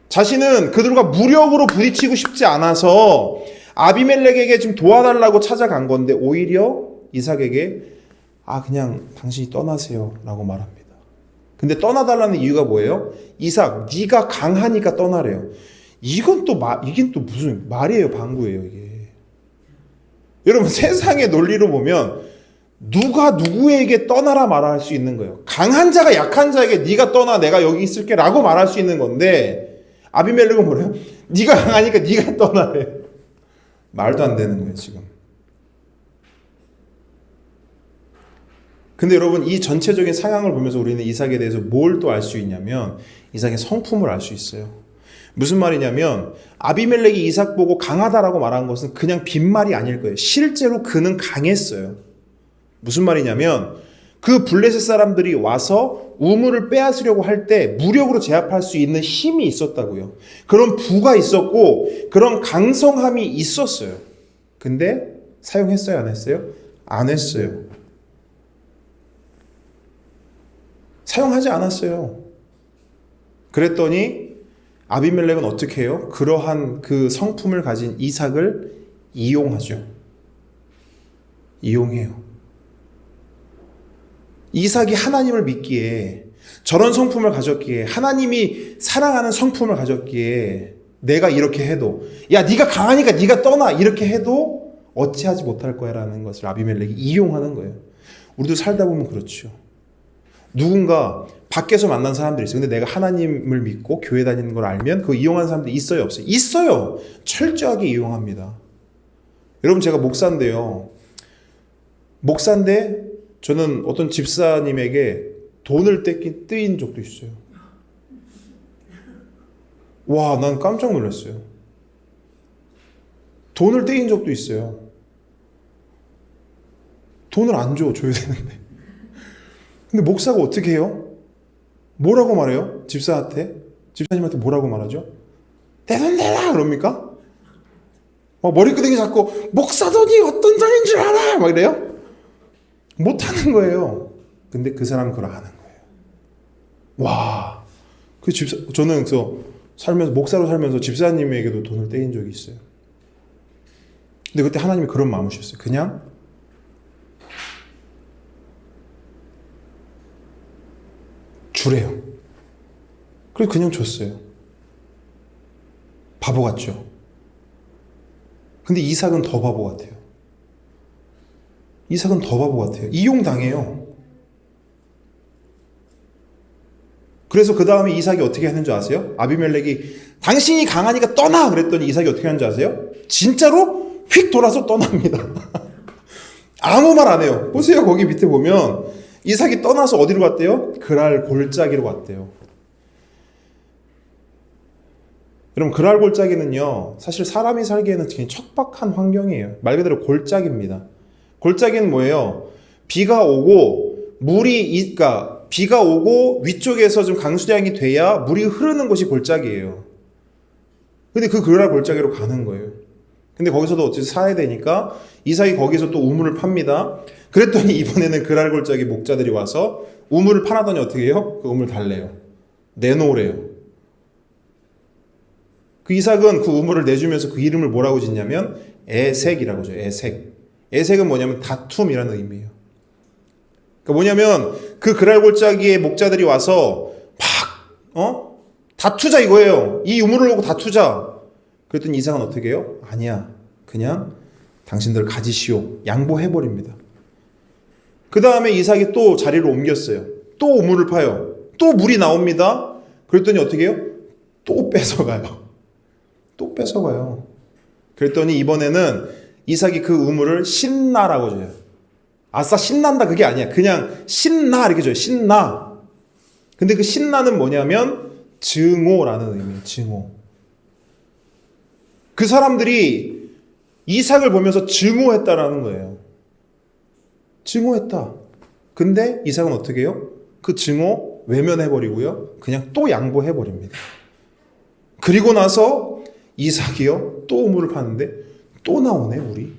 자신은 그들과 무력으로 부딪히고 싶지 않아서 아비멜렉에게 지금 도와달라고 찾아간 건데 오히려 이삭에게 그냥 당신이 떠나세요 라고 말합니다. 근데 떠나달라는 이유가 뭐예요? 이삭 네가 강하니까 떠나래요. 이긴 또 무슨 말이에요? 방구예요 이게. 여러분 세상의 논리로 보면 누가 누구에게 떠나라 말할 수 있는 거예요. 강한 자가 약한 자에게 네가 떠나 내가 여기 있을게 라고 말할 수 있는 건데 아비멜렉은 뭐래요? 네가 강하니까 네가 떠나래. 말도 안 되는 거예요 지금. 근데 여러분 이 전체적인 상황을 보면서 우리는 이삭에 대해서 뭘 또 알 수 있냐면 이삭의 성품을 알 수 있어요. 무슨 말이냐면 아비멜렉이 이삭 보고 강하다라고 말한 것은 그냥 빈말이 아닐 거예요. 실제로 그는 강했어요. 무슨 말이냐면 그 블레셋 사람들이 와서 우물을 빼앗으려고 할 때 무력으로 제압할 수 있는 힘이 있었다고요. 그런 부가 있었고 그런 강성함이 있었어요. 근데 사용했어요? 안 했어요? 안 했어요. 사용하지 않았어요. 그랬더니 아비멜렉은 어떻게 해요? 그러한 그 성품을 가진 이삭을 이용하죠. 이용해요. 이삭이 하나님을 믿기에 저런 성품을 가졌기에 하나님이 사랑하는 성품을 가졌기에 내가 이렇게 해도 야 네가 강하니까 네가 떠나 이렇게 해도 어찌하지 못할 거야 라는 것을 아비멜렉이 이용하는 거예요. 우리도 살다 보면 그렇죠. 누군가 밖에서 만난 사람들이 있어요. 근데 내가 하나님을 믿고 교회 다니는 걸 알면 그 이용하는 사람들이 있어요? 없어요? 있어요. 철저하게 이용합니다. 여러분 제가 목사인데요. 목사인데 저는 어떤 집사님에게 돈을 떼인 적도 있어요. 와, 난 깜짝 놀랐어요. 돈을 떼인 적도 있어요. 돈을 안 줘야 되는데. 근데 목사가 어떻게 해요? 뭐라고 말해요? 집사님한테 뭐라고 말하죠? 내 돈 내라! 그럽니까? 머리끄댕이 잡고 목사 돈이 어떤 돈인 줄 알아! 막 이래요? 못하는 거예요. 근데 그 사람은 그걸 아는 거예요. 와, 저는 목사로 살면서 집사님에게도 돈을 떼인 적이 있어요. 근데 그때 하나님이 그런 마음이셨어요. 그냥 주래요. 그래서 그냥 줬어요. 바보 같죠? 근데 이삭은 더 바보 같아요. 이삭은 더 바보 같아요. 이용당해요. 그래서 그 다음에 이삭이 어떻게 하는 줄 아세요? 아비멜렉이 당신이 강하니까 떠나! 그랬더니 이삭이 어떻게 하는 줄 아세요? 진짜로 휙 돌아서 떠납니다. 아무 말 안 해요. 보세요. 거기 밑에 보면 이삭이 떠나서 어디로 갔대요? 그랄 골짜기로 갔대요. 여러분 그랄 골짜기는요. 사실 사람이 살기에는 굉장히 척박한 환경이에요. 말 그대로 골짜기입니다. 골짜기는 뭐예요? 비가 오고 비가 오고 위쪽에서 좀 강수량이 돼야 물이 흐르는 곳이 골짜기예요. 근데 그 그랄 골짜기로 가는 거예요. 근데 거기서도 어쨌든 사야 되니까 이삭이 거기서 또 우물을 팝니다. 그랬더니 이번에는 그랄 골짜기 목자들이 와서 우물을 파라더니 어떻게 해요? 그 우물 달래요. 내놓으래요. 그 이삭은 그 우물을 내주면서 그 이름을 뭐라고 짓냐면 에색이라고 하죠. 에색. 에색은 뭐냐면 다툼이라는 의미예요. 그러니까 뭐냐면 그 그랄골짜기의 목자들이 와서 막 다투자 이거예요. 이 유물을 놓고 다투자. 그랬더니 이삭은 어떻게 해요? 아니야. 그냥 당신들 가지시오. 양보해버립니다. 그 다음에 이삭이 또 자리를 옮겼어요. 또 우물을 파요. 또 물이 나옵니다. 그랬더니 어떻게 해요? 또 뺏어가요. 또 뺏어가요. 그랬더니 이번에는 이삭이 그 우물을 신나라고 줘요. 아싸 신난다 그게 아니야. 그냥 신나 이렇게 줘요. 신나. 근데 그 신나는 뭐냐면 증오라는 의미예요. 증오. 그 사람들이 이삭을 보면서 증오했다라는 거예요. 증오했다. 근데 이삭은 어떻게 해요? 그 증오 외면해버리고요. 그냥 또 양보해버립니다. 그리고 나서 이삭이요. 또 우물을 파는데 또 나오네 물이.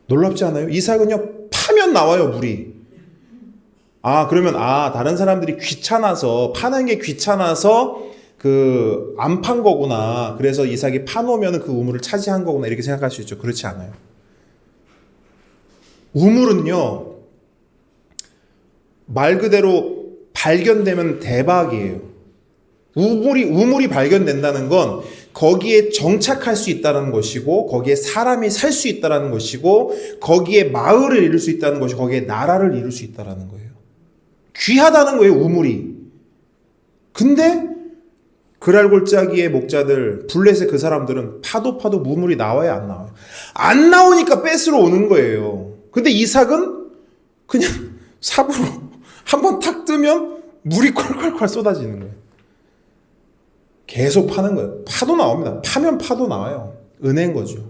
놀랍지 않아요? 이삭은요 파면 나와요 물이. 그러면 다른 사람들이 귀찮아서 파는 게 귀찮아서 그 안 판 거구나. 그래서 이삭이 파놓으면 그 우물을 차지한 거구나 이렇게 생각할 수 있죠. 그렇지 않아요. 우물은요 말 그대로 발견되면 대박이에요. 우물이 발견된다는 건 거기에 정착할 수 있다는 것이고 거기에 사람이 살 수 있다는 것이고 거기에 마을을 이룰 수 있다는 것이고 거기에 나라를 이룰 수 있다는 거예요. 귀하다는 거예요. 우물이. 근데 그랄골짜기의 목자들 블레셋 그 사람들은 파도 우물이 나와야 안 나와요. 안 나오니까 뺏으러 오는 거예요. 근데 이삭은 그냥 삽으로 한번 탁 뜨면 물이 콸콸콸 쏟아지는 거예요. 계속 파는 거예요. 파도 나옵니다. 파면 파도 나와요. 은혜인 거죠.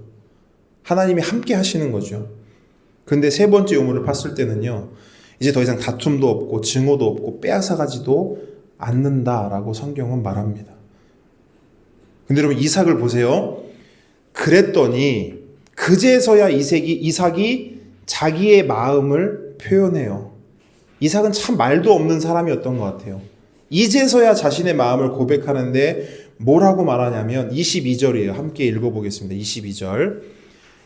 하나님이 함께 하시는 거죠. 근데 세 번째 우물을 팠을 때는요. 이제 더 이상 다툼도 없고 증오도 없고 빼앗아가지도 않는다라고 성경은 말합니다. 근데 여러분 이삭을 보세요. 그랬더니 그제서야 이삭이 자기의 마음을 표현해요. 이삭은 참 말도 없는 사람이었던 것 같아요. 이제서야 자신의 마음을 고백하는데 뭐라고 말하냐면 22절이에요. 함께 읽어보겠습니다.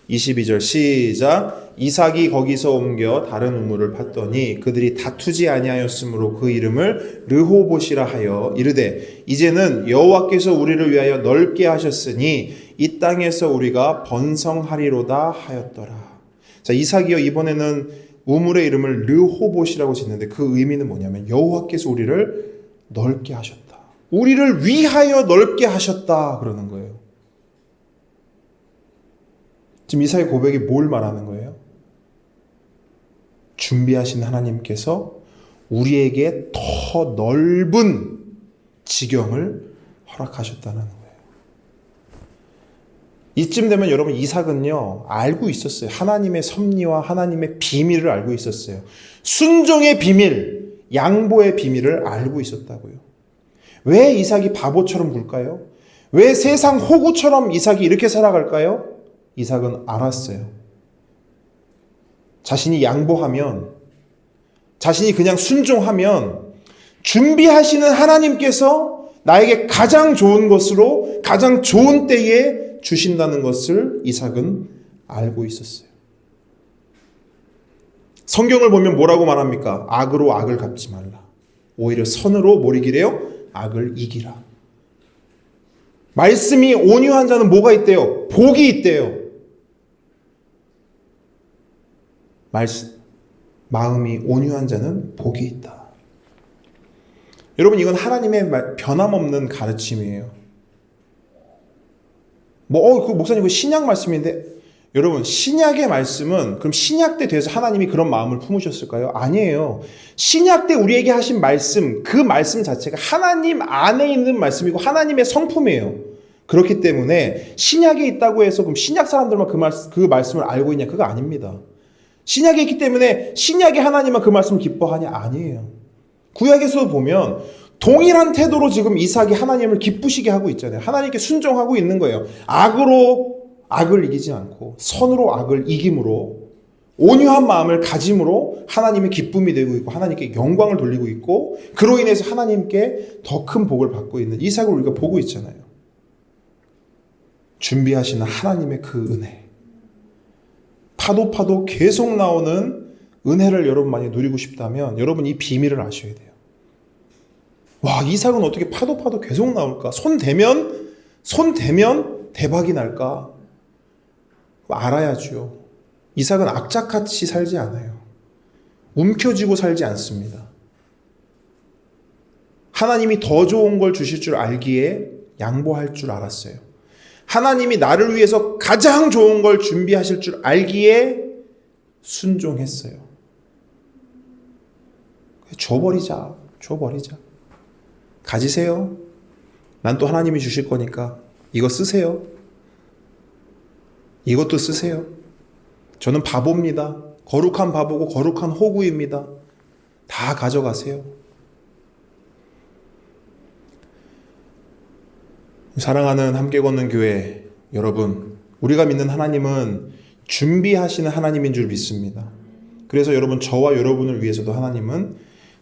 22절 시작. 이삭이 거기서 옮겨 다른 우물을 팠더니 그들이 다투지 아니하였으므로 그 이름을 르호봇이라 하여 이르되 이제는 여호와께서 우리를 위하여 넓게 하셨으니 이 땅에서 우리가 번성하리로다 하였더라. 자, 이삭이요 이번에는 우물의 이름을 르호봇이라고 짓는데 그 의미는 뭐냐면 여호와께서 우리를 넓게 하셨다. 우리를 위하여 넓게 하셨다 그러는 거예요. 지금 이삭의 고백이 뭘 말하는 거예요? 준비하신 하나님께서 우리에게 더 넓은 지경을 허락하셨다는 거예요. 이쯤 되면 여러분 이삭은요 알고 있었어요. 하나님의 섭리와 하나님의 비밀을 알고 있었어요. 순종의 비밀, 양보의 비밀을 알고 있었다고요. 왜 이삭이 바보처럼 굴까요? 왜 세상 호구처럼 이삭이 이렇게 살아갈까요? 이삭은 알았어요. 자신이 양보하면, 자신이 그냥 순종하면 준비하시는 하나님께서 나에게 가장 좋은 것으로 가장 좋은 때에 주신다는 것을 이삭은 알고 있었어요. 성경을 보면 뭐라고 말합니까? 악으로 악을 갚지 말라. 오히려 선으로 뭘 이기래요? 악을 이기라. 말씀이 온유한 자는 뭐가 있대요? 복이 있대요. 마음이 온유한 자는 복이 있다. 여러분 이건 하나님의 변함없는 가르침이에요. 그 목사님 그 신약 말씀인데 여러분 신약의 말씀은 그럼 신약 때 돼서 하나님이 그런 마음을 품으셨을까요? 아니에요. 신약 때 우리에게 하신 말씀 그 말씀 자체가 하나님 안에 있는 말씀이고 하나님의 성품이에요. 그렇기 때문에 신약에 있다고 해서 그럼 신약 사람들만 그 말씀을 알고 있냐? 그거 아닙니다. 신약에 있기 때문에 신약의 하나님만 그 말씀을 기뻐하냐? 아니에요. 구약에서 보면 동일한 태도로 지금 이삭이 하나님을 기쁘시게 하고 있잖아요. 하나님께 순종하고 있는 거예요. 악으로 악을 이기지 않고 선으로 악을 이김으로 온유한 마음을 가짐으로 하나님의 기쁨이 되고 있고 하나님께 영광을 돌리고 있고 그로 인해서 하나님께 더 큰 복을 받고 있는 이삭을 우리가 보고 있잖아요. 준비하시는 하나님의 그 은혜. 파도 계속 나오는 은혜를 여러분 많이 누리고 싶다면 여러분 이 비밀을 아셔야 돼요. 와, 이삭은 어떻게 파도 계속 나올까? 손 대면 대박이 날까? 알아야죠. 이삭은 악착같이 살지 않아요. 움켜쥐고 살지 않습니다. 하나님이 더 좋은 걸 주실 줄 알기에 양보할 줄 알았어요. 하나님이 나를 위해서 가장 좋은 걸 준비하실 줄 알기에 순종했어요. 줘버리자. 가지세요. 난 또 하나님이 주실 거니까 이거 쓰세요. 이것도 쓰세요. 저는 바보입니다. 거룩한 바보고 거룩한 호구입니다. 다 가져가세요. 사랑하는 함께 걷는 교회 여러분, 우리가 믿는 하나님은 준비하시는 하나님인 줄 믿습니다. 그래서 여러분, 저와 여러분을 위해서도 하나님은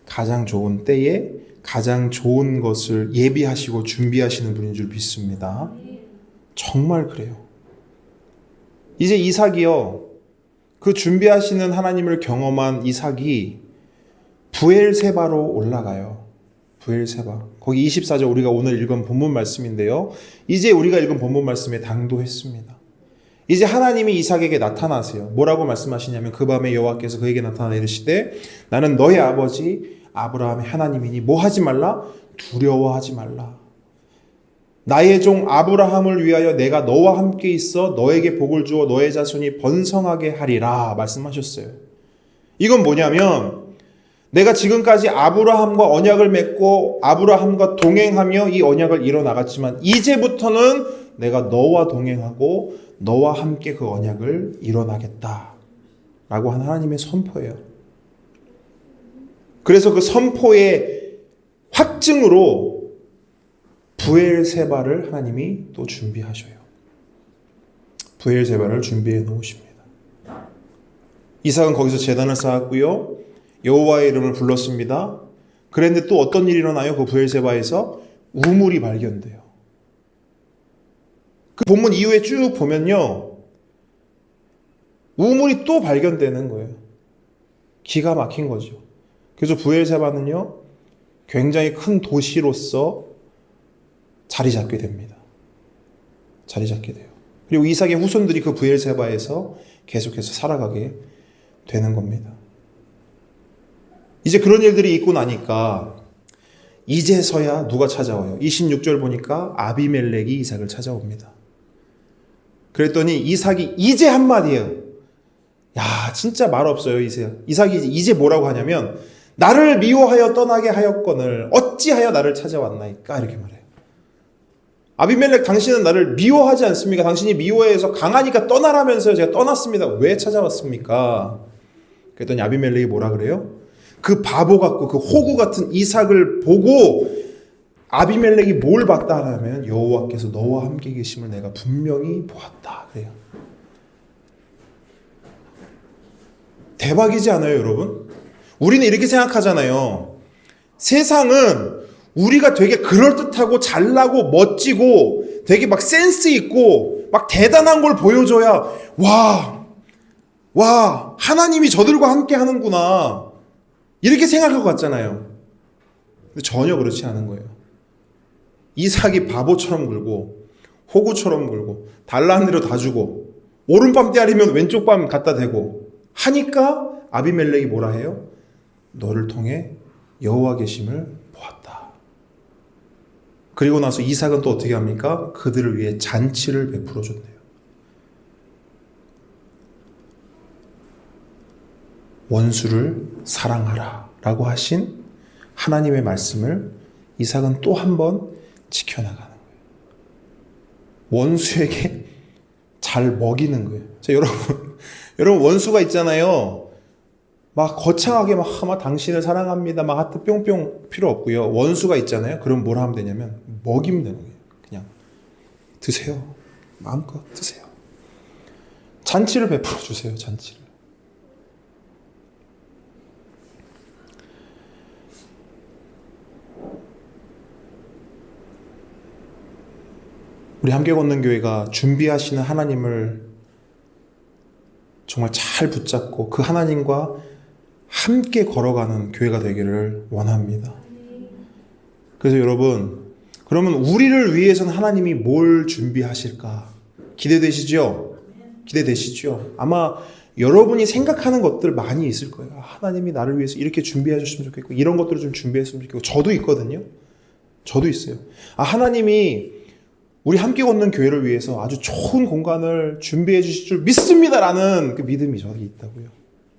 가장 좋은 때에 가장 좋은 것을 예비하시고 준비하시는 분인 줄 믿습니다. 정말 그래요. 이제 이삭이요, 그 준비하시는 하나님을 경험한 이삭이 브엘세바로 올라가요. 브엘세바. 거기 24절 우리가 오늘 읽은 본문 말씀인데요. 이제 우리가 읽은 본문 말씀에 당도했습니다. 이제 하나님이 이삭에게 나타나세요. 뭐라고 말씀하시냐면 그 밤에 여호와께서 그에게 나타나 이르시되 나는 너의 아버지 아브라함의 하나님이니 뭐 하지 말라? 두려워하지 말라. 나의 종 아브라함을 위하여 내가 너와 함께 있어 너에게 복을 주어 너의 자손이 번성하게 하리라 말씀하셨어요. 이건 뭐냐면 내가 지금까지 아브라함과 언약을 맺고 아브라함과 동행하며 이 언약을 이뤄나갔지만 이제부터는 내가 너와 동행하고 너와 함께 그 언약을 이뤄나겠다 라고 한 하나님의 선포예요. 그래서 그 선포의 확증으로 브엘세바를 하나님이 또 준비하셔요. 브엘세바를 준비해 놓으십니다. 이삭은 거기서 제단을 쌓았고요. 여호와의 이름을 불렀습니다. 그런데 또 어떤 일이 일어나요? 그 브엘세바에서 우물이 발견돼요. 그 본문 이후에 쭉 보면요, 우물이 또 발견되는 거예요. 기가 막힌 거죠. 그래서 브엘세바는요, 굉장히 큰 도시로서 자리 잡게 됩니다. 자리 잡게 돼요. 그리고 이삭의 후손들이 그 브엘세바에서 계속해서 살아가게 되는 겁니다. 이제 그런 일들이 있고 나니까 이제서야 누가 찾아와요? 26절 보니까 아비멜렉이 이삭을 찾아옵니다. 그랬더니 이삭이 이제 한마디예요. 야, 진짜 말 없어요. 이삭이 이제 뭐라고 하냐면 나를 미워하여 떠나게 하였거늘 어찌하여 나를 찾아왔나이까 이렇게 말해요. 아비멜렉, 당신은 나를 미워하지 않습니까? 당신이 미워해서 강하니까 떠나라면서요. 제가 떠났습니다. 왜 찾아왔습니까? 그랬더니 아비멜렉이 뭐라 그래요? 그 바보 같고 그 호구 같은 이삭을 보고 아비멜렉이 뭘 봤다 하면 여호와께서 너와 함께 계심을 내가 분명히 보았다 그래요. 대박이지 않아요, 여러분? 우리는 이렇게 생각하잖아요. 세상은 우리가 되게 그럴듯하고 잘나고 멋지고 되게 막 센스 있고 막 대단한 걸 보여줘야 와 하나님이 저들과 함께 하는구나 이렇게 생각할 것 같잖아요. 근데 전혀 그렇지 않은 거예요. 이삭이 바보처럼 굴고 호구처럼 굴고 달라는 대로 다 주고 오른밤 때리면 왼쪽 밤 갖다 대고 하니까 아비멜렉이 뭐라 해요? 너를 통해 여호와 계심을 보았다. 그리고 나서 이삭은 또 어떻게 합니까? 그들을 위해 잔치를 베풀어 줬네요. 원수를 사랑하라 라고 하신 하나님의 말씀을 이삭은 또 한 번 지켜나가는 거예요. 원수에게 잘 먹이는 거예요. 여러분 원수가 있잖아요. 막 거창하게 막 당신을 사랑합니다. 막 하트 뿅뿅 필요 없고요. 원수가 있잖아요. 그럼 뭘 하면 되냐면 먹이면 되는 거예요. 그냥 드세요. 마음껏 드세요. 잔치를 베풀어 주세요. 잔치를. 우리 함께 걷는 교회가 준비하시는 하나님을 정말 잘 붙잡고 그 하나님과 함께 걸어가는 교회가 되기를 원합니다. 그래서 여러분, 그러면 우리를 위해서는 하나님이 뭘 준비하실까? 기대되시죠? 기대되시죠? 아마 여러분이 생각하는 것들 많이 있을 거예요. 하나님이 나를 위해서 이렇게 준비해 주셨으면 좋겠고, 이런 것들을 좀 준비했으면 좋겠고, 저도 있거든요. 저도 있어요. 하나님이 우리 함께 걷는 교회를 위해서 아주 좋은 공간을 준비해 주실 줄 믿습니다라는 그 믿음이 저에게 있다고요.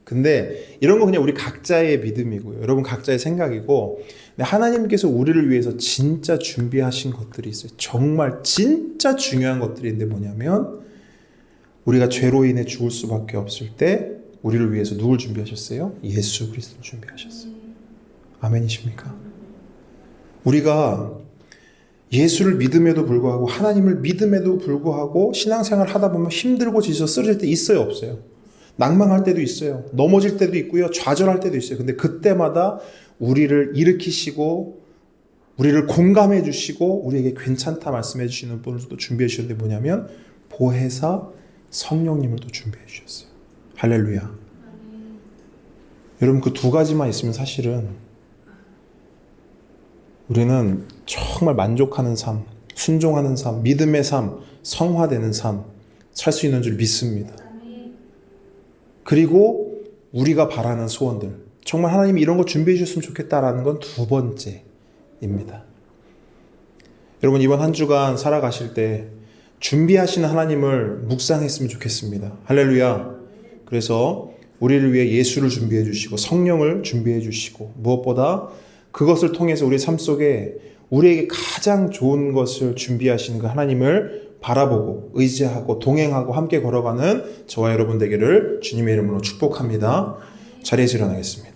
근데 이런 거 그냥 우리 각자의 믿음이고요. 여러분 각자의 생각이고, 근데 하나님께서 우리를 위해서 진짜 준비하신 것들이 있어요. 정말 진짜 중요한 것들인데 뭐냐면, 우리가 죄로 인해 죽을 수밖에 없을 때 우리를 위해서 누굴 준비하셨어요? 예수 그리스도를 준비하셨어요. 아멘이십니까? 우리가 예수를 믿음에도 불구하고, 하나님을 믿음에도 불구하고 신앙생활 하다 보면 힘들고 지쳐 쓰러질 때 있어요, 없어요? 낭망할 때도 있어요. 넘어질 때도 있고요. 좌절할 때도 있어요. 근데 그때마다 우리를 일으키시고 우리를 공감해 주시고 우리에게 괜찮다 말씀해 주시는 분을 또 준비해 주셨는데 뭐냐면 보혜사 성령님을 또 준비해 주셨어요. 할렐루야. 여러분 그 두 가지만 있으면 사실은 우리는 정말 만족하는 삶, 순종하는 삶, 믿음의 삶, 성화되는 삶 살 수 있는 줄 믿습니다. 그리고 우리가 바라는 소원들, 정말 하나님이 이런 거 준비해 주셨으면 좋겠다라는 건 두 번째입니다. 여러분 이번 한 주간 살아가실 때 준비하시는 하나님을 묵상했으면 좋겠습니다. 할렐루야. 그래서 우리를 위해 예수를 준비해 주시고 성령을 준비해 주시고 무엇보다 그것을 통해서 우리 삶 속에 우리에게 가장 좋은 것을 준비하시는 그 하나님을 바라보고 의지하고 동행하고 함께 걸어가는 저와 여러분 되기를 주님의 이름으로 축복합니다. 자리에서 일어나겠습니다.